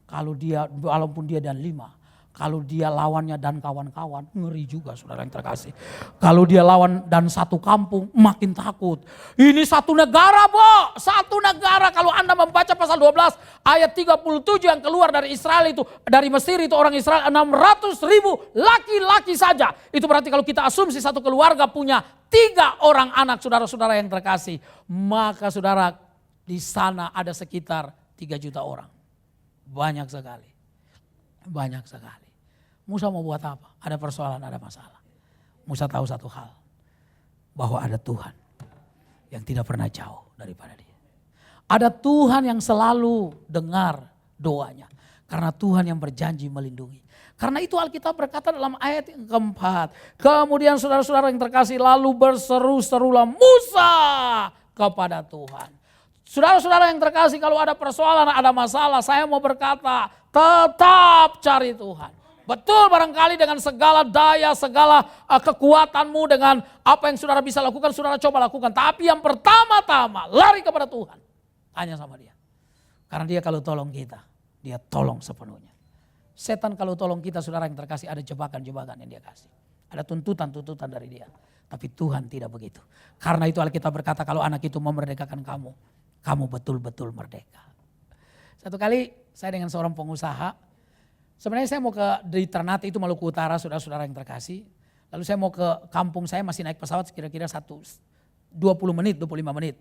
kalau dia, walaupun dia dan 5, kalau dia lawannya dan kawan-kawan, ngeri juga saudara yang terkasih. Kalau dia lawan dan satu kampung, makin takut. Ini satu negara satu negara. Kalau Anda membaca pasal 12 ayat 37 yang keluar dari Israel itu, dari Mesir itu orang Israel 600.000 laki-laki saja. Itu berarti kalau kita asumsi satu keluarga punya 3 orang anak saudara-saudara yang terkasih. Maka saudara di sana ada sekitar 3 juta orang. Banyak sekali. Banyak sekali. Musa mau buat apa? Ada persoalan, ada masalah. Musa tahu satu hal. Bahwa ada Tuhan yang tidak pernah jauh daripada dia. Ada Tuhan yang selalu dengar doanya. Karena Tuhan yang berjanji melindungi. Karena itu Alkitab berkata dalam ayat yang keempat. Kemudian saudara-saudara yang terkasih lalu berseru-serulah Musa kepada Tuhan. Saudara-saudara yang terkasih kalau ada persoalan, ada masalah, saya mau berkata tetap cari Tuhan. Betul barangkali dengan segala daya, segala kekuatanmu, dengan apa yang saudara bisa lakukan, saudara coba lakukan. Tapi yang pertama-tama lari kepada Tuhan. Tanya sama dia. Karena dia kalau tolong kita, dia tolong sepenuhnya. Setan kalau tolong kita saudara yang terkasih ada jebakan-jebakan yang dia kasih. Ada tuntutan-tuntutan dari dia. Tapi Tuhan tidak begitu. Karena itu Alkitab berkata kalau anak itu memerdekakan kamu, kamu betul-betul merdeka. Satu kali saya dengan seorang pengusaha, sebenarnya saya mau di Ternate itu Maluku Utara saudara-saudara yang terkasih. Lalu saya mau ke kampung saya masih naik pesawat kira-kira 25 menit.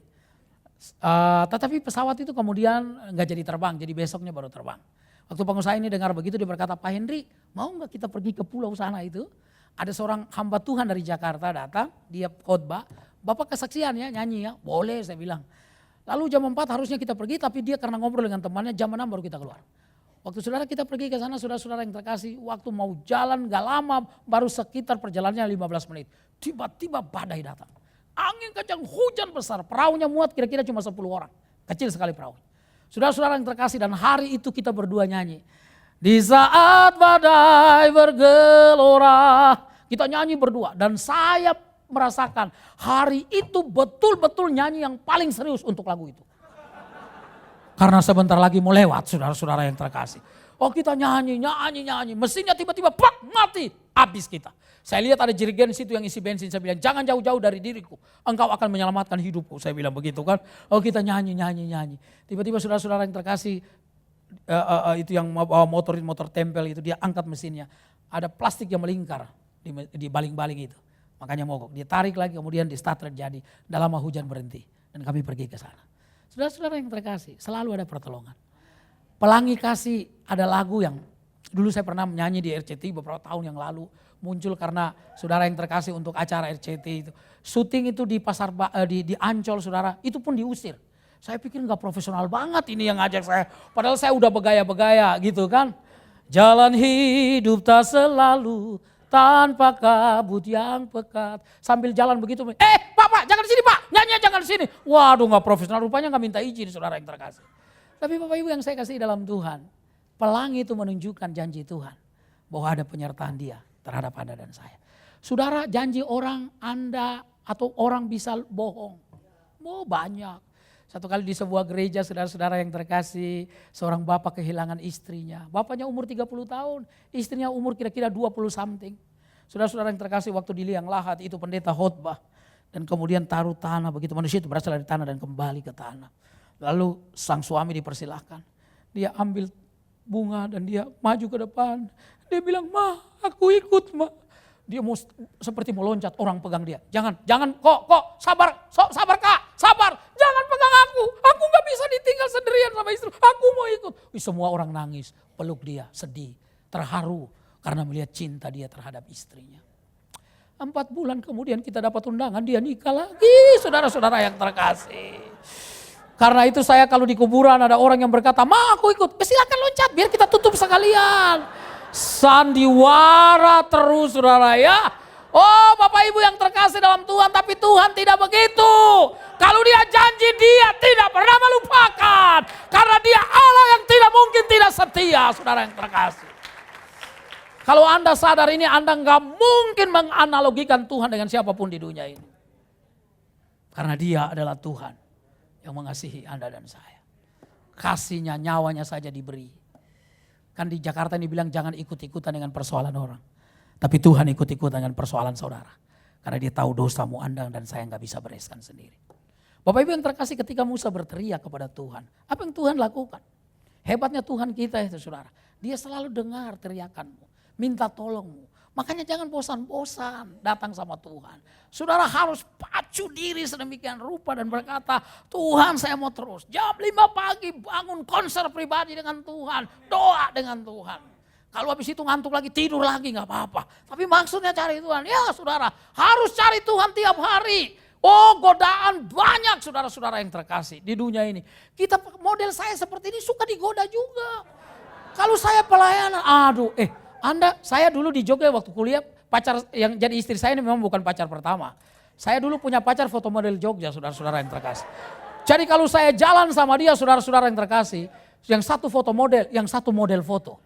Tetapi pesawat itu kemudian nggak jadi terbang, jadi besoknya baru terbang. Waktu pengusaha ini dengar begitu dia berkata, Pak Henry mau nggak kita pergi ke pulau sana itu? Ada seorang hamba Tuhan dari Jakarta datang, dia khotbah, Bapak kesaksian ya nyanyi ya, boleh saya bilang. Lalu jam 4 harusnya kita pergi tapi dia karena ngobrol dengan temannya jam 6 baru kita keluar. Waktu saudara kita pergi ke sana saudara-saudara yang terkasih, waktu mau jalan gak lama baru sekitar perjalanannya 15 menit. Tiba-tiba badai datang. Angin kencang, hujan besar, perahunya muat kira-kira cuma 10 orang. Kecil sekali perahu. Saudara-saudara yang terkasih dan hari itu kita berdua nyanyi. Di saat badai bergelora. Kita nyanyi berdua dan saya merasakan hari itu betul-betul nyanyi yang paling serius untuk lagu itu. Karena sebentar lagi mau lewat saudara-saudara yang terkasih. Oh kita nyanyi. Mesinnya tiba-tiba pak mati. Habis kita. Saya lihat ada jerigen situ yang isi bensin. Saya bilang jangan jauh-jauh dari diriku. Engkau akan menyelamatkan hidupku. Saya bilang begitu kan. Oh kita nyanyi. Tiba-tiba saudara-saudara yang terkasih. Itu yang bawa motor tempel itu. Dia angkat mesinnya. Ada plastik yang melingkar di baling-baling itu. Makanya mogok. Dia tarik lagi kemudian di start terjadi. Dah lama hujan berhenti. Dan kami pergi ke sana. Saudara-saudara yang terkasih. Selalu ada pertolongan. Pelangi Kasih ada lagu yang dulu saya pernah menyanyi di RCTI beberapa tahun yang lalu. Muncul karena saudara yang terkasih untuk acara RCTI itu. Syuting itu di di Ancol saudara, itu pun diusir. Saya pikir gak profesional banget ini yang ngajak saya. Padahal saya udah begaya-begaya gitu kan. Jalan hidup tak selalu tanpa kabut yang pekat. Sambil jalan begitu, pak jangan di sini pak, nyanyi jangan di sini. Waduh gak profesional, rupanya gak minta izin saudara yang terkasih. Tapi Bapak Ibu yang saya kasih dalam Tuhan, pelangi itu menunjukkan janji Tuhan. Bahwa ada penyertaan Dia terhadap Anda dan saya. Saudara, janji orang Anda atau orang bisa bohong. Oh banyak. Satu kali di sebuah gereja saudara-saudara yang terkasih, seorang bapak kehilangan istrinya. Bapaknya umur 30 tahun, istrinya umur kira-kira 20 something. Saudara-saudara yang terkasih waktu di liang lahat itu pendeta khotbah. Dan kemudian taruh tanah, begitu manusia itu berasal dari tanah dan kembali ke tanah. Lalu sang suami dipersilahkan. Dia ambil bunga dan dia maju ke depan. Dia bilang, "Ma, aku ikut, Ma." Dia mau seperti mau loncat, orang pegang dia. Jangan, kok, sabar, sabar Kak, sabar. Jangan pegang aku gak bisa ditinggal sendirian sama istri. Aku mau ikut. Semua orang nangis, peluk dia, sedih, terharu. Karena melihat cinta dia terhadap istrinya. 4 bulan kemudian kita dapat undangan, dia nikah lagi, saudara-saudara yang terkasih. Karena itu saya kalau di kuburan ada orang yang berkata, "Ma, aku ikut." Silakan loncat, biar kita tutup sekalian. Sandiwara terus saudara ya. Oh Bapak Ibu yang terkasih dalam Tuhan, tapi Tuhan tidak begitu. Kalau Dia janji, Dia tidak pernah melupakan. Karena Dia Allah yang tidak mungkin tidak setia, saudara yang terkasih. Kalau Anda sadar ini, Anda nggak mungkin menganalogikan Tuhan dengan siapapun di dunia ini. Karena Dia adalah Tuhan yang mengasihi Anda dan saya. Kasihnya, nyawanya saja diberi. Kan di Jakarta ini bilang jangan ikut-ikutan dengan persoalan orang. Tapi Tuhan ikut-ikutan dengan persoalan saudara. Karena Dia tahu dosamu, Anda dan saya nggak bisa bereskan sendiri. Bapak Ibu yang terkasih, ketika Musa berteriak kepada Tuhan, apa yang Tuhan lakukan? Hebatnya Tuhan kita itu saudara. Dia selalu dengar teriakanmu, minta tolongmu. Makanya jangan bosan-bosan datang sama Tuhan. Saudara harus pacu diri sedemikian rupa dan berkata, "Tuhan, saya mau terus." Jam 5 pagi bangun konser pribadi dengan Tuhan. Doa dengan Tuhan. Kalau habis itu ngantuk lagi, tidur lagi gak apa-apa. Tapi maksudnya cari Tuhan. Ya saudara, harus cari Tuhan tiap hari. Oh godaan banyak saudara-saudara yang terkasih di dunia ini. Kita model saya seperti ini suka digoda juga. Kalau saya pelayanan, saya dulu di Jogja waktu kuliah, pacar yang jadi istri saya ini memang bukan pacar pertama. Saya dulu punya pacar foto model Jogja, saudara-saudara yang terkasih. Jadi kalau saya jalan sama dia, saudara-saudara yang terkasih, yang satu foto model, yang satu model foto.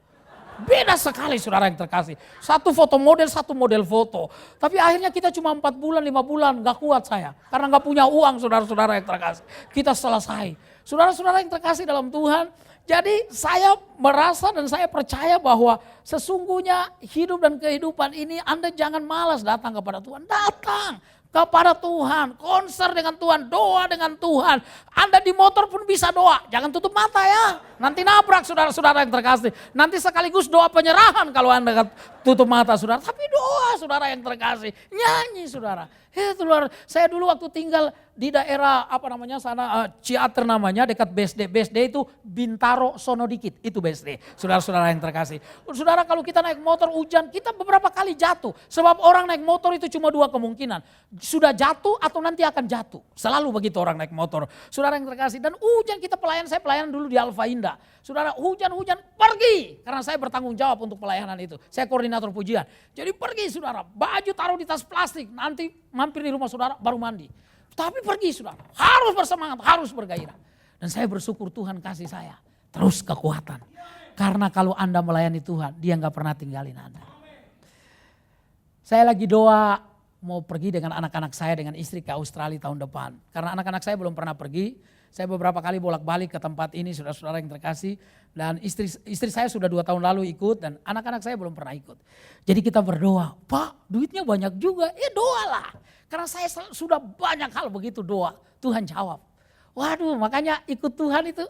Beda sekali saudara yang terkasih. Satu foto model, satu model foto. Tapi akhirnya kita cuma 4 bulan, 5 bulan, gak kuat saya. Karena gak punya uang saudara-saudara yang terkasih. Kita selesai. Saudara-saudara yang terkasih dalam Tuhan, jadi saya merasa dan saya percaya bahwa sesungguhnya hidup dan kehidupan ini Anda jangan malas datang kepada Tuhan. Datang kepada Tuhan, konser dengan Tuhan, doa dengan Tuhan. Anda di motor pun bisa doa, jangan tutup mata ya. Nanti nabrak saudara-saudara yang terkasih. Nanti sekaligus doa penyerahan kalau Anda tutup mata saudara. Tapi doa saudara yang terkasih, nyanyi saudara. Itu luar. Saya dulu waktu tinggal di daerah Ciater namanya, dekat BSD. BSD itu Bintaro Sono dikit, itu BSD. Saudara-saudara yang terkasih. Saudara kalau kita naik motor hujan, kita beberapa kali jatuh. Sebab orang naik motor itu cuma 2 kemungkinan. Sudah jatuh atau nanti akan jatuh. Selalu begitu orang naik motor. Saudara yang terkasih. Dan hujan kita saya pelayanan dulu di Alfa Indah. Saudara hujan-hujan pergi. Karena saya bertanggung jawab untuk pelayanan itu. Saya koordinator pujian. Jadi pergi saudara. Baju taruh di tas plastik. Nanti mampir di rumah saudara baru mandi. Tapi pergi saudara. Harus bersemangat, harus bergairah. Dan saya bersyukur Tuhan kasih saya terus kekuatan. Karena kalau Anda melayani Tuhan, dia nggak pernah tinggalin Anda. Saya lagi doa mau pergi dengan anak-anak saya, dengan istri ke Australia tahun depan. Karena anak-anak saya belum pernah pergi. Saya beberapa kali bolak-balik ke tempat ini, saudara-saudara yang terkasih. Dan istri saya sudah 2 tahun lalu ikut dan anak-anak saya belum pernah ikut. Jadi kita berdoa, Pak duitnya banyak juga, ya doalah. Karena saya sudah banyak hal begitu doa, Tuhan jawab. Waduh, makanya ikut Tuhan itu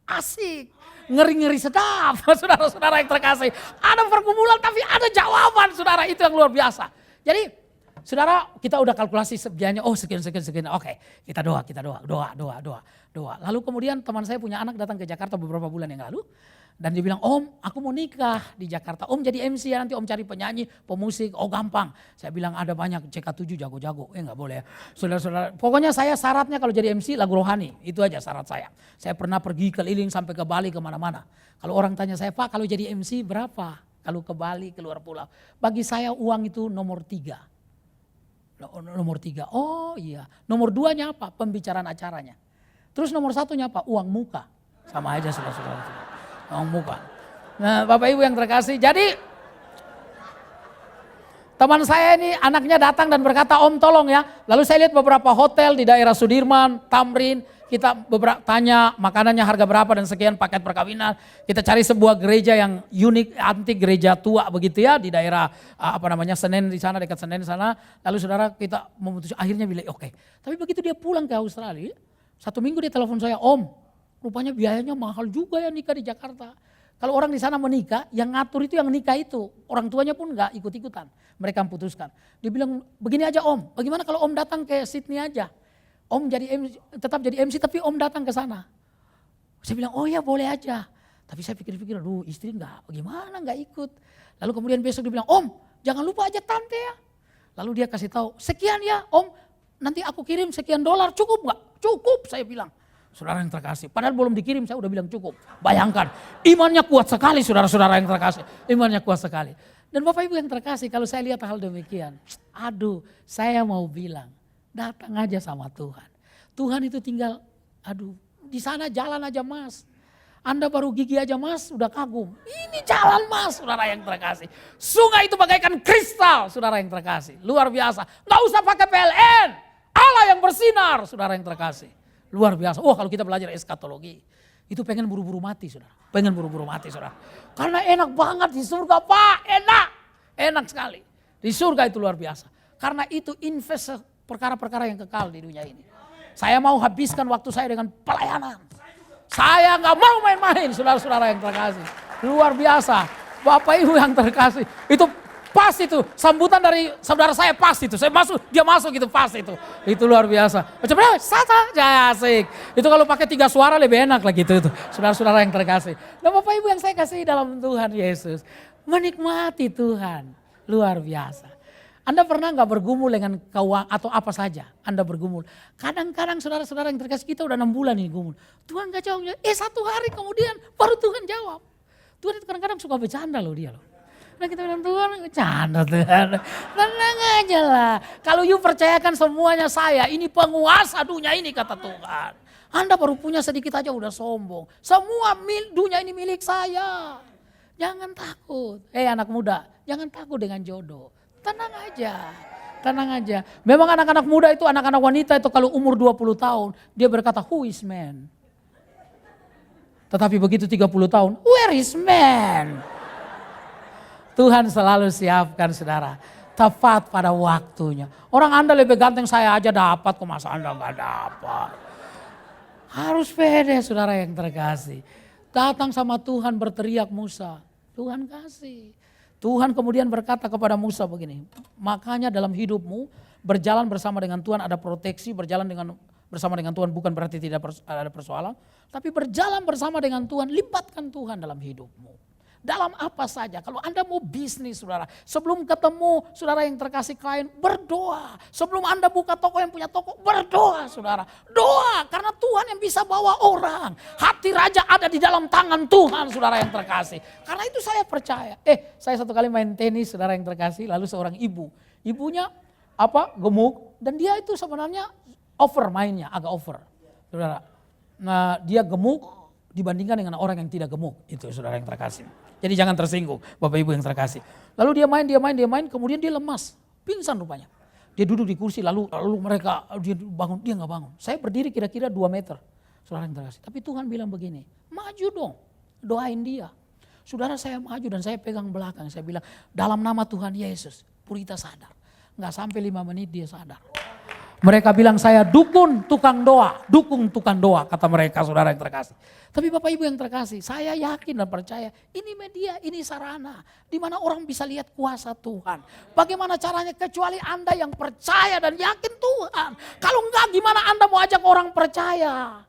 asik, ngeri-ngeri sedap, saudara-saudara yang terkasih. Ada pergumulan tapi ada jawaban, saudara, itu yang luar biasa. Jadi saudara, kita udah kalkulasi biayanya, oh sekian. Oke, kita doa. Lalu kemudian teman saya punya anak datang ke Jakarta beberapa bulan yang lalu. Dan dia bilang, Om aku mau nikah di Jakarta. Om jadi MC ya, nanti Om cari penyanyi, pemusik, oh gampang. Saya bilang ada banyak, CK7 jago-jago. Enggak boleh ya. Saudara-saudara, pokoknya saya syaratnya kalau jadi MC lagu rohani. Itu aja syarat saya. Saya pernah pergi keliling sampai ke Bali kemana-mana. Kalau orang tanya saya, Pak kalau jadi MC berapa? Kalau ke Bali, keluar pulau. Bagi saya uang itu nomor 3. Nomor 3, oh iya. Nomor 2-nya apa? Pembicaraan acaranya. Terus nomor 1-nya apa? Uang muka. Sama aja saudara-saudara. Uang muka. Nah Bapak Ibu yang terkasih, jadi teman saya ini anaknya datang dan berkata, Om tolong ya. Lalu saya lihat beberapa hotel di daerah Sudirman, Tamrin. Kita beberapa tanya makanannya harga berapa dan sekian paket perkawinan. Kita cari sebuah gereja yang unik, antik gereja tua begitu ya di daerah Senen di sana, dekat Senen di sana. Lalu saudara kita memutuskan akhirnya bilang oke. Tapi begitu dia pulang ke Australia, 1 minggu dia telepon saya, Om rupanya biayanya mahal juga ya nikah di Jakarta. Kalau orang di sana menikah, yang ngatur itu yang nikah itu. Orang tuanya pun gak ikut-ikutan, mereka memutuskan. Dia bilang begini aja Om, bagaimana kalau Om datang ke Sydney aja. Om tetap jadi MC tapi Om datang ke sana. Saya bilang oh ya boleh aja. Tapi saya pikir-pikir aduh istri gimana gak ikut. Lalu kemudian besok dia bilang Om jangan lupa aja tante ya. Lalu dia kasih tahu sekian ya Om nanti aku kirim sekian $, cukup gak? Cukup saya bilang. Saudara yang terkasih padahal belum dikirim saya udah bilang cukup. Bayangkan imannya kuat sekali saudara-saudara yang terkasih. Imannya kuat sekali. Dan Bapak Ibu yang terkasih kalau saya lihat hal demikian. Aduh saya mau bilang. Datang aja sama Tuhan. Tuhan itu tinggal, di sana jalan aja Mas. Anda baru gigi aja Mas, udah kagum. Ini jalan Mas, saudara yang terkasih. Sungai itu bagaikan kristal, saudara yang terkasih. Luar biasa. Gak usah pakai PLN. Allah yang bersinar, saudara yang terkasih. Luar biasa. Oh kalau kita belajar eskatologi, itu pengen buru-buru mati saudara. Pengen buru-buru mati saudara. Karena enak banget di surga Pak, enak. Enak sekali. Di surga itu luar biasa. Karena itu invest perkara-perkara yang kekal di dunia ini. Saya mau habiskan waktu saya dengan pelayanan. Saya gak mau main-main saudara-saudara yang terkasih. Luar biasa. Bapak Ibu yang terkasih. Itu pas itu. Sambutan dari saudara saya pas itu. Saya masuk, dia masuk itu pas itu. Itu luar biasa. Macam mana? Sata, ya asik. Itu kalau pakai 3 suara lebih enak lah gitu. Itu. Saudara-saudara yang terkasih. Dan Bapak Ibu yang saya kasih dalam Tuhan Yesus. Menikmati Tuhan. Luar biasa. Anda pernah gak bergumul dengan keuangan atau apa saja? Anda bergumul. Kadang-kadang saudara-saudara yang terkasih kita udah 6 bulan ini gumul. Tuhan gak jawab. 1 hari kemudian baru Tuhan jawab. Tuhan itu kadang-kadang suka bercanda loh dia loh. Nah kita bilang Tuhan bercanda Tuhan. Tenang aja lah. Kalau you percayakan semuanya saya. Ini penguasa dunia ini kata Tuhan. Anda baru punya sedikit aja udah sombong. Semua dunia ini milik saya. Jangan takut. Anak muda. Jangan takut dengan jodoh. Tenang aja, tenang aja. Memang anak-anak muda itu, anak-anak wanita itu kalau umur 20 tahun, dia berkata, who is man? Tetapi begitu 30 tahun, where is man? Tuhan selalu siapkan saudara, tepat pada waktunya. Orang Anda lebih ganteng saya aja dapat, kok masa Anda gak dapat? Harus pede saudara yang terkasih. Datang sama Tuhan berteriak Musa, Tuhan kasih. Tuhan kemudian berkata kepada Musa begini, makanya dalam hidupmu berjalan bersama dengan Tuhan ada proteksi, berjalan bersama dengan Tuhan bukan berarti tidak ada persoalan, tapi berjalan bersama dengan Tuhan, libatkan Tuhan dalam hidupmu. Dalam apa saja, kalau Anda mau bisnis saudara, sebelum ketemu saudara yang terkasih klien, berdoa. Sebelum Anda buka toko yang punya toko, berdoa saudara. Doa, karena Tuhan yang bisa bawa orang. Hati raja ada di dalam tangan Tuhan saudara yang terkasih. Karena itu saya percaya. Saya 1 kali main tenis saudara yang terkasih, lalu seorang ibu. Ibunya gemuk, dan dia itu sebenarnya over mainnya, agak over. Saudara. Nah dia gemuk, dibandingkan dengan orang yang tidak gemuk. Itu saudara yang terkasih. Jadi jangan tersinggung Bapak Ibu yang terkasih. Lalu dia main, kemudian dia lemas, pingsan rupanya. Dia duduk di kursi lalu mereka, dia bangun, dia nggak bangun. Saya berdiri kira-kira 2 meter, saudara yang terkasih. Tapi Tuhan bilang begini, maju dong, doain dia. Saudara saya maju dan saya pegang belakang, saya bilang dalam nama Tuhan Yesus, Purita sadar. Nggak sampai 5 menit dia sadar. Mereka bilang saya dukung tukang doa, kata mereka saudara yang terkasih. Tapi Bapak Ibu yang terkasih, saya yakin dan percaya ini media, ini sarana di mana orang bisa lihat kuasa Tuhan. Bagaimana caranya kecuali Anda yang percaya dan yakin Tuhan. Kalau enggak gimana Anda mau ajak orang percaya?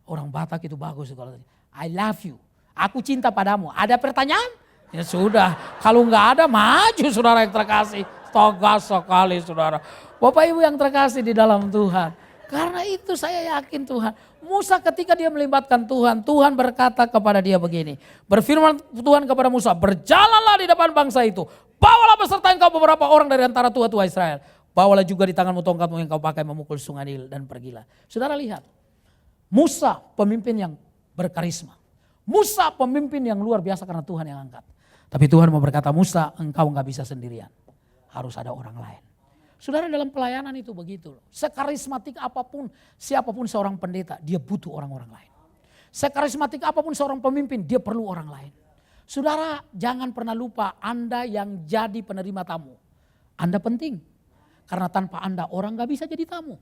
Orang Batak itu bagus kalau I love you, aku cinta padamu. Ada pertanyaan? Ya sudah, kalau enggak ada maju saudara yang terkasih. Tegas sekali saudara. Bapak Ibu yang terkasih di dalam Tuhan. Karena itu saya yakin Tuhan. Musa ketika dia melibatkan Tuhan, Tuhan berkata kepada dia begini. Berfirman Tuhan kepada Musa, berjalanlah di depan bangsa itu. Bawalah beserta engkau beberapa orang dari antara tua-tua Israel. Bawalah juga di tanganmu tongkatmu yang kau pakai memukul sungai Nil dan pergilah. Saudara lihat, Musa pemimpin yang berkarisma. Musa pemimpin yang luar biasa karena Tuhan yang angkat. Tapi Tuhan mau berkata, Musa engkau gak bisa sendirian. Harus ada orang lain. Saudara dalam pelayanan itu begitu. Sekarismatik apapun, siapapun seorang pendeta, dia butuh orang-orang lain. Sekarismatik apapun seorang pemimpin, dia perlu orang lain. Saudara jangan pernah lupa Anda yang jadi penerima tamu. Anda penting. Karena tanpa Anda orang gak bisa jadi tamu.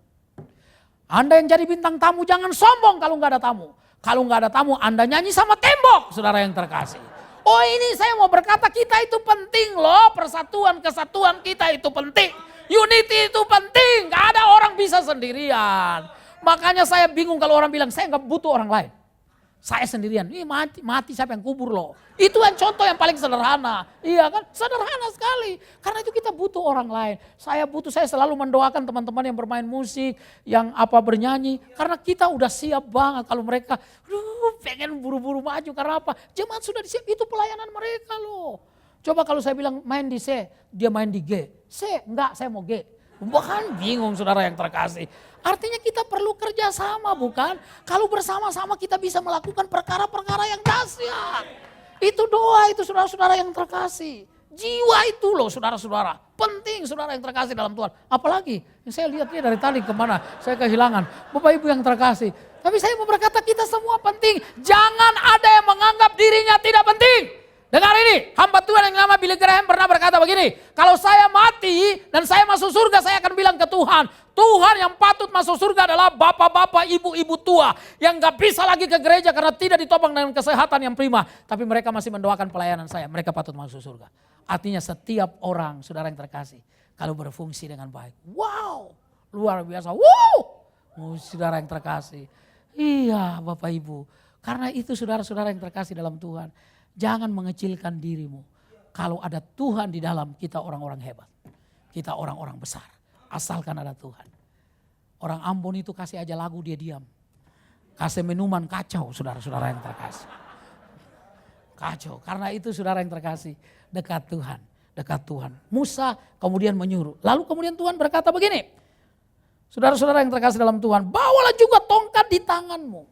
Anda yang jadi bintang tamu jangan sombong kalau gak ada tamu. Kalau gak ada tamu Anda nyanyi sama tembok saudara yang terkasih. Oh ini saya mau berkata kita itu penting loh, persatuan kesatuan kita itu penting. Unity itu penting, gak ada orang bisa sendirian. Makanya saya bingung kalau orang bilang saya gak butuh orang lain. Saya sendirian, ini mati siapa yang kubur loh. Itu kan contoh yang paling sederhana. Iya kan, sederhana sekali. Karena itu kita butuh orang lain. Saya selalu mendoakan teman-teman yang bermain musik, yang bernyanyi. Karena kita udah siap banget kalau mereka pengen buru-buru maju. Karena apa? Jemaat sudah disiap, itu pelayanan mereka loh. Coba kalau saya bilang main di C, dia main di G. C, enggak saya mau G. Bukan bingung saudara yang terkasih. Artinya kita perlu kerjasama bukan? Kalau bersama-sama kita bisa melakukan perkara-perkara yang dahsyat. Itu doa itu saudara-saudara yang terkasih. Jiwa itu loh saudara-saudara. Penting saudara yang terkasih dalam Tuhan. Apalagi yang saya lihat dia dari tadi kemana saya kehilangan. Bapak Ibu yang terkasih. Tapi saya mau berkata kita semua penting. Jangan ada yang menganggap dirinya tidak penting. Dengar ini, hamba Tuhan yang nama Billy Graham pernah berkata begini, kalau saya mati dan saya masuk surga saya akan bilang ke Tuhan, Tuhan yang patut masuk surga adalah bapak-bapak, ibu-ibu tua yang gak bisa lagi ke gereja karena tidak ditopang dengan kesehatan yang prima. Tapi mereka masih mendoakan pelayanan saya, mereka patut masuk surga. Artinya setiap orang, saudara yang terkasih, kalau berfungsi dengan baik, wow, luar biasa, wow, saudara yang terkasih. Iya Bapak Ibu, karena itu saudara-saudara yang terkasih dalam Tuhan. Jangan mengecilkan dirimu. Kalau ada Tuhan di dalam, kita orang-orang hebat. Kita orang-orang besar. Asalkan ada Tuhan. Orang Ambon itu kasih aja lagu dia diam. Kasih minuman kacau saudara-saudara yang terkasih. Kacau. Karena itu saudara yang terkasih, dekat Tuhan. Dekat Tuhan. Musa kemudian menyuruh. Lalu kemudian Tuhan berkata begini. Saudara-saudara yang terkasih dalam Tuhan, bawalah juga tongkat di tanganmu.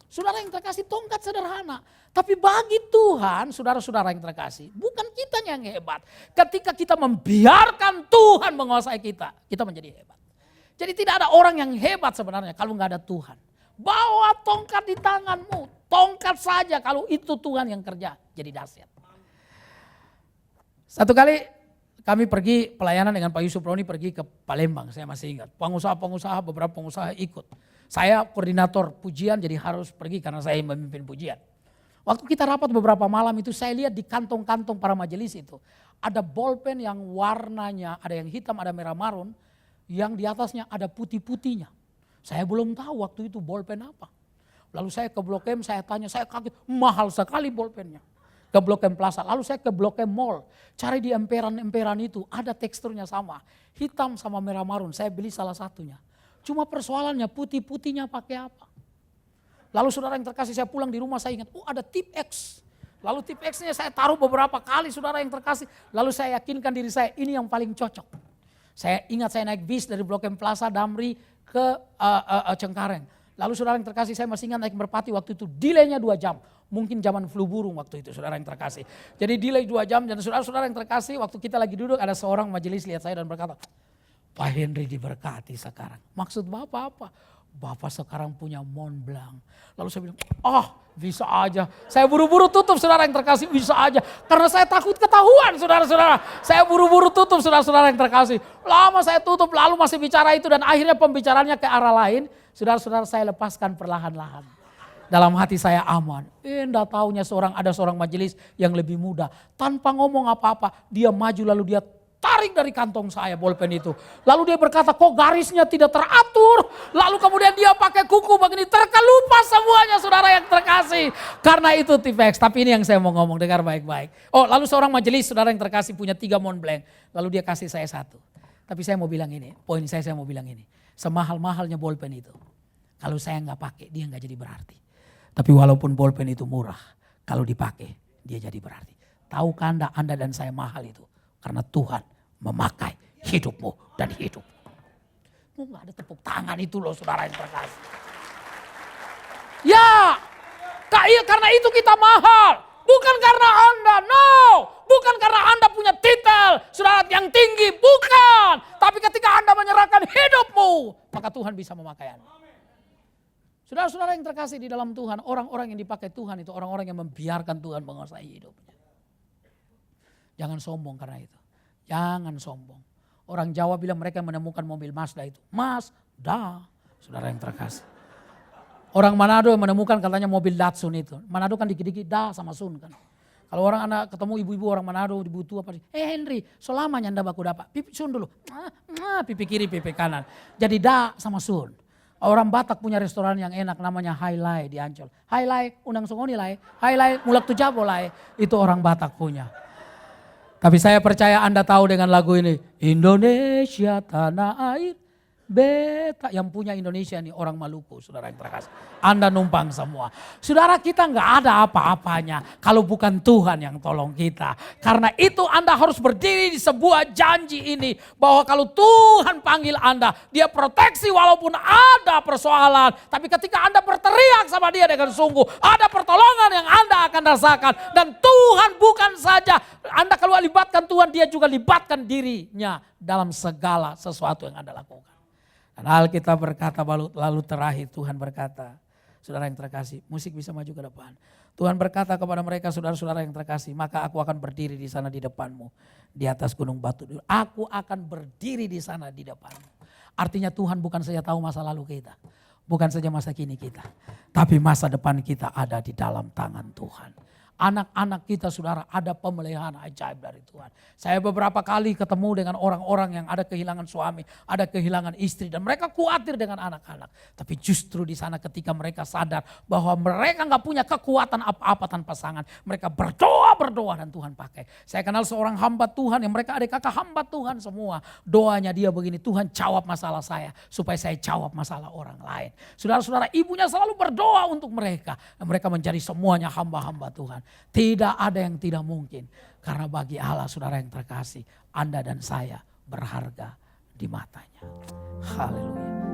Saudara yang terkasih, tongkat sederhana. Tapi bagi Tuhan, saudara-saudara yang terkasih, bukan kita yang hebat. Ketika kita membiarkan Tuhan menguasai kita, kita menjadi hebat. Jadi tidak ada orang yang hebat sebenarnya kalau nggak ada Tuhan. Bawa tongkat di tanganmu, tongkat saja kalau itu Tuhan yang kerja, jadi dahsyat. Satu kali kami pergi pelayanan dengan Pak Yusuf Roni pergi ke Palembang, saya masih ingat. Pengusaha-pengusaha, beberapa pengusaha ikut. Saya koordinator pujian jadi harus pergi karena saya memimpin pujian. Waktu kita rapat beberapa malam itu saya lihat di kantong-kantong para majelis itu. Ada bolpen yang warnanya ada yang hitam, ada merah marun. Yang di atasnya ada putih-putihnya. Saya belum tahu waktu itu bolpen apa. Lalu saya ke Blok M, saya tanya, saya kaget mahal sekali bolpennya. Ke Blok M Plaza, lalu saya ke Blok M Mall. Cari di emperan-emperan itu ada teksturnya sama. Hitam sama merah marun, saya beli salah satunya. Cuma persoalannya putih-putihnya pakai apa. Lalu saudara yang terkasih saya pulang di rumah saya ingat, oh ada tip X. Lalu tip X-nya saya taruh beberapa kali saudara yang terkasih. Lalu saya yakinkan diri saya ini yang paling cocok. Saya ingat saya naik bis dari Blok M Plaza Damri ke Cengkareng. Lalu saudara yang terkasih, saya masih ingat naik Merpati waktu itu delaynya 2 jam. Mungkin zaman flu burung waktu itu saudara yang terkasih. Jadi delay 2 jam dan saudara-saudara yang terkasih waktu kita lagi duduk ada seorang majelis lihat saya dan berkata, Pak Henry diberkati sekarang. Maksud Bapak apa? Bapak sekarang punya Mont Blanc. Lalu saya bilang, bisa aja. Saya buru-buru tutup saudara yang terkasih, bisa aja. Karena saya takut ketahuan saudara-saudara. Saya buru-buru tutup saudara-saudara yang terkasih. Lama saya tutup lalu masih bicara itu dan akhirnya pembicaraannya ke arah lain. Saudara-saudara saya lepaskan perlahan-lahan. Dalam hati saya aman. Enggak taunya ada seorang majelis yang lebih muda. Tanpa ngomong apa-apa dia maju lalu dia tarik dari kantong saya bolpen itu. Lalu dia berkata, kok garisnya tidak teratur? Lalu kemudian dia pakai kuku begini, terkelupas semuanya saudara yang terkasih. Karena itu Tipex, tapi ini yang saya mau ngomong, dengar baik-baik. Lalu seorang majelis saudara yang terkasih punya 3 Mont Blanc. Lalu dia kasih saya 1. Tapi saya mau bilang ini, poin saya mau bilang ini. Semahal-mahalnya bolpen itu, kalau saya nggak pakai dia nggak jadi berarti. Tapi walaupun bolpen itu murah, kalau dipakai dia jadi berarti. Tahukah Anda dan saya mahal itu? Karena Tuhan memakai hidupmu dan hidupmu. Nggak ada tepuk tangan itu loh saudara yang terkasih. Ya, karena itu kita mahal. Bukan karena Anda, no. Bukan karena Anda punya titel, saudara yang tinggi, bukan. Tapi ketika Anda menyerahkan hidupmu, maka Tuhan bisa memakai Anda. Saudara-saudara yang terkasih di dalam Tuhan, orang-orang yang dipakai Tuhan itu orang-orang yang membiarkan Tuhan menguasai hidupnya. Jangan sombong karena itu. Jangan sombong. Orang Jawa bilang mereka menemukan mobil Mazda itu. Mazda, saudara yang terkasih. Orang Manado yang menemukan katanya mobil Datsun itu. Manado kan dikit-dikit da sama sun kan. Kalau orang anak ketemu ibu-ibu orang Manado, ibu tua pasti, Henry, selamanya anda baku dapat. Pipi sun dulu, pipi kiri, pipi kanan. Jadi da sama sun. Orang Batak punya restoran yang enak namanya Hailai di Ancol. Hailai, unang sungoni lai. Hailai, mulak tujabo lai. Itu orang Batak punya. Tapi saya percaya Anda tahu dengan lagu ini. Indonesia tanah air beta. Yang punya Indonesia nih orang Maluku saudara yang terkasih. Anda numpang semua. Saudara kita nggak ada apa-apanya. Kalau bukan Tuhan yang tolong kita. Karena itu Anda harus berdiri di sebuah janji ini. Bahwa kalau Tuhan panggil Anda. Dia proteksi walaupun ada persoalan. Tapi ketika Anda berteriak sama dia dengan sungguh. Ada pertolongan yang Anda akan rasakan. Dan Tuhan bukan saja. Anda kalau libatkan Tuhan, dia juga libatkan dirinya dalam segala sesuatu yang Anda lakukan. Dan Alkitab berkata lalu terakhir Tuhan berkata, saudara yang terkasih, musik bisa maju ke depan. Tuhan berkata kepada mereka saudara-saudara yang terkasih, maka aku akan berdiri di sana di depanmu. Di atas gunung batu. Aku akan berdiri di sana di depanmu. Artinya Tuhan bukan saja tahu masa lalu kita. Bukan saja masa kini kita. Tapi masa depan kita ada di dalam tangan Tuhan. Anak-anak kita saudara ada pemeliharaan ajaib dari Tuhan. Saya beberapa kali ketemu dengan orang-orang yang ada kehilangan suami, ada kehilangan istri dan mereka khawatir dengan anak-anak. Tapi justru di sana ketika mereka sadar bahwa mereka nggak punya kekuatan apa-apa tanpa pasangan. Mereka berdoa dan Tuhan pakai. Saya kenal seorang hamba Tuhan yang mereka adik kakak hamba Tuhan semua. Doanya dia begini, Tuhan jawab masalah saya supaya saya jawab masalah orang lain. Saudara-saudara ibunya selalu berdoa untuk mereka. Dan mereka menjadi semuanya hamba-hamba Tuhan. Tidak ada yang tidak mungkin. Karena bagi Allah saudara yang terkasih, Anda dan saya berharga di matanya. Haleluya.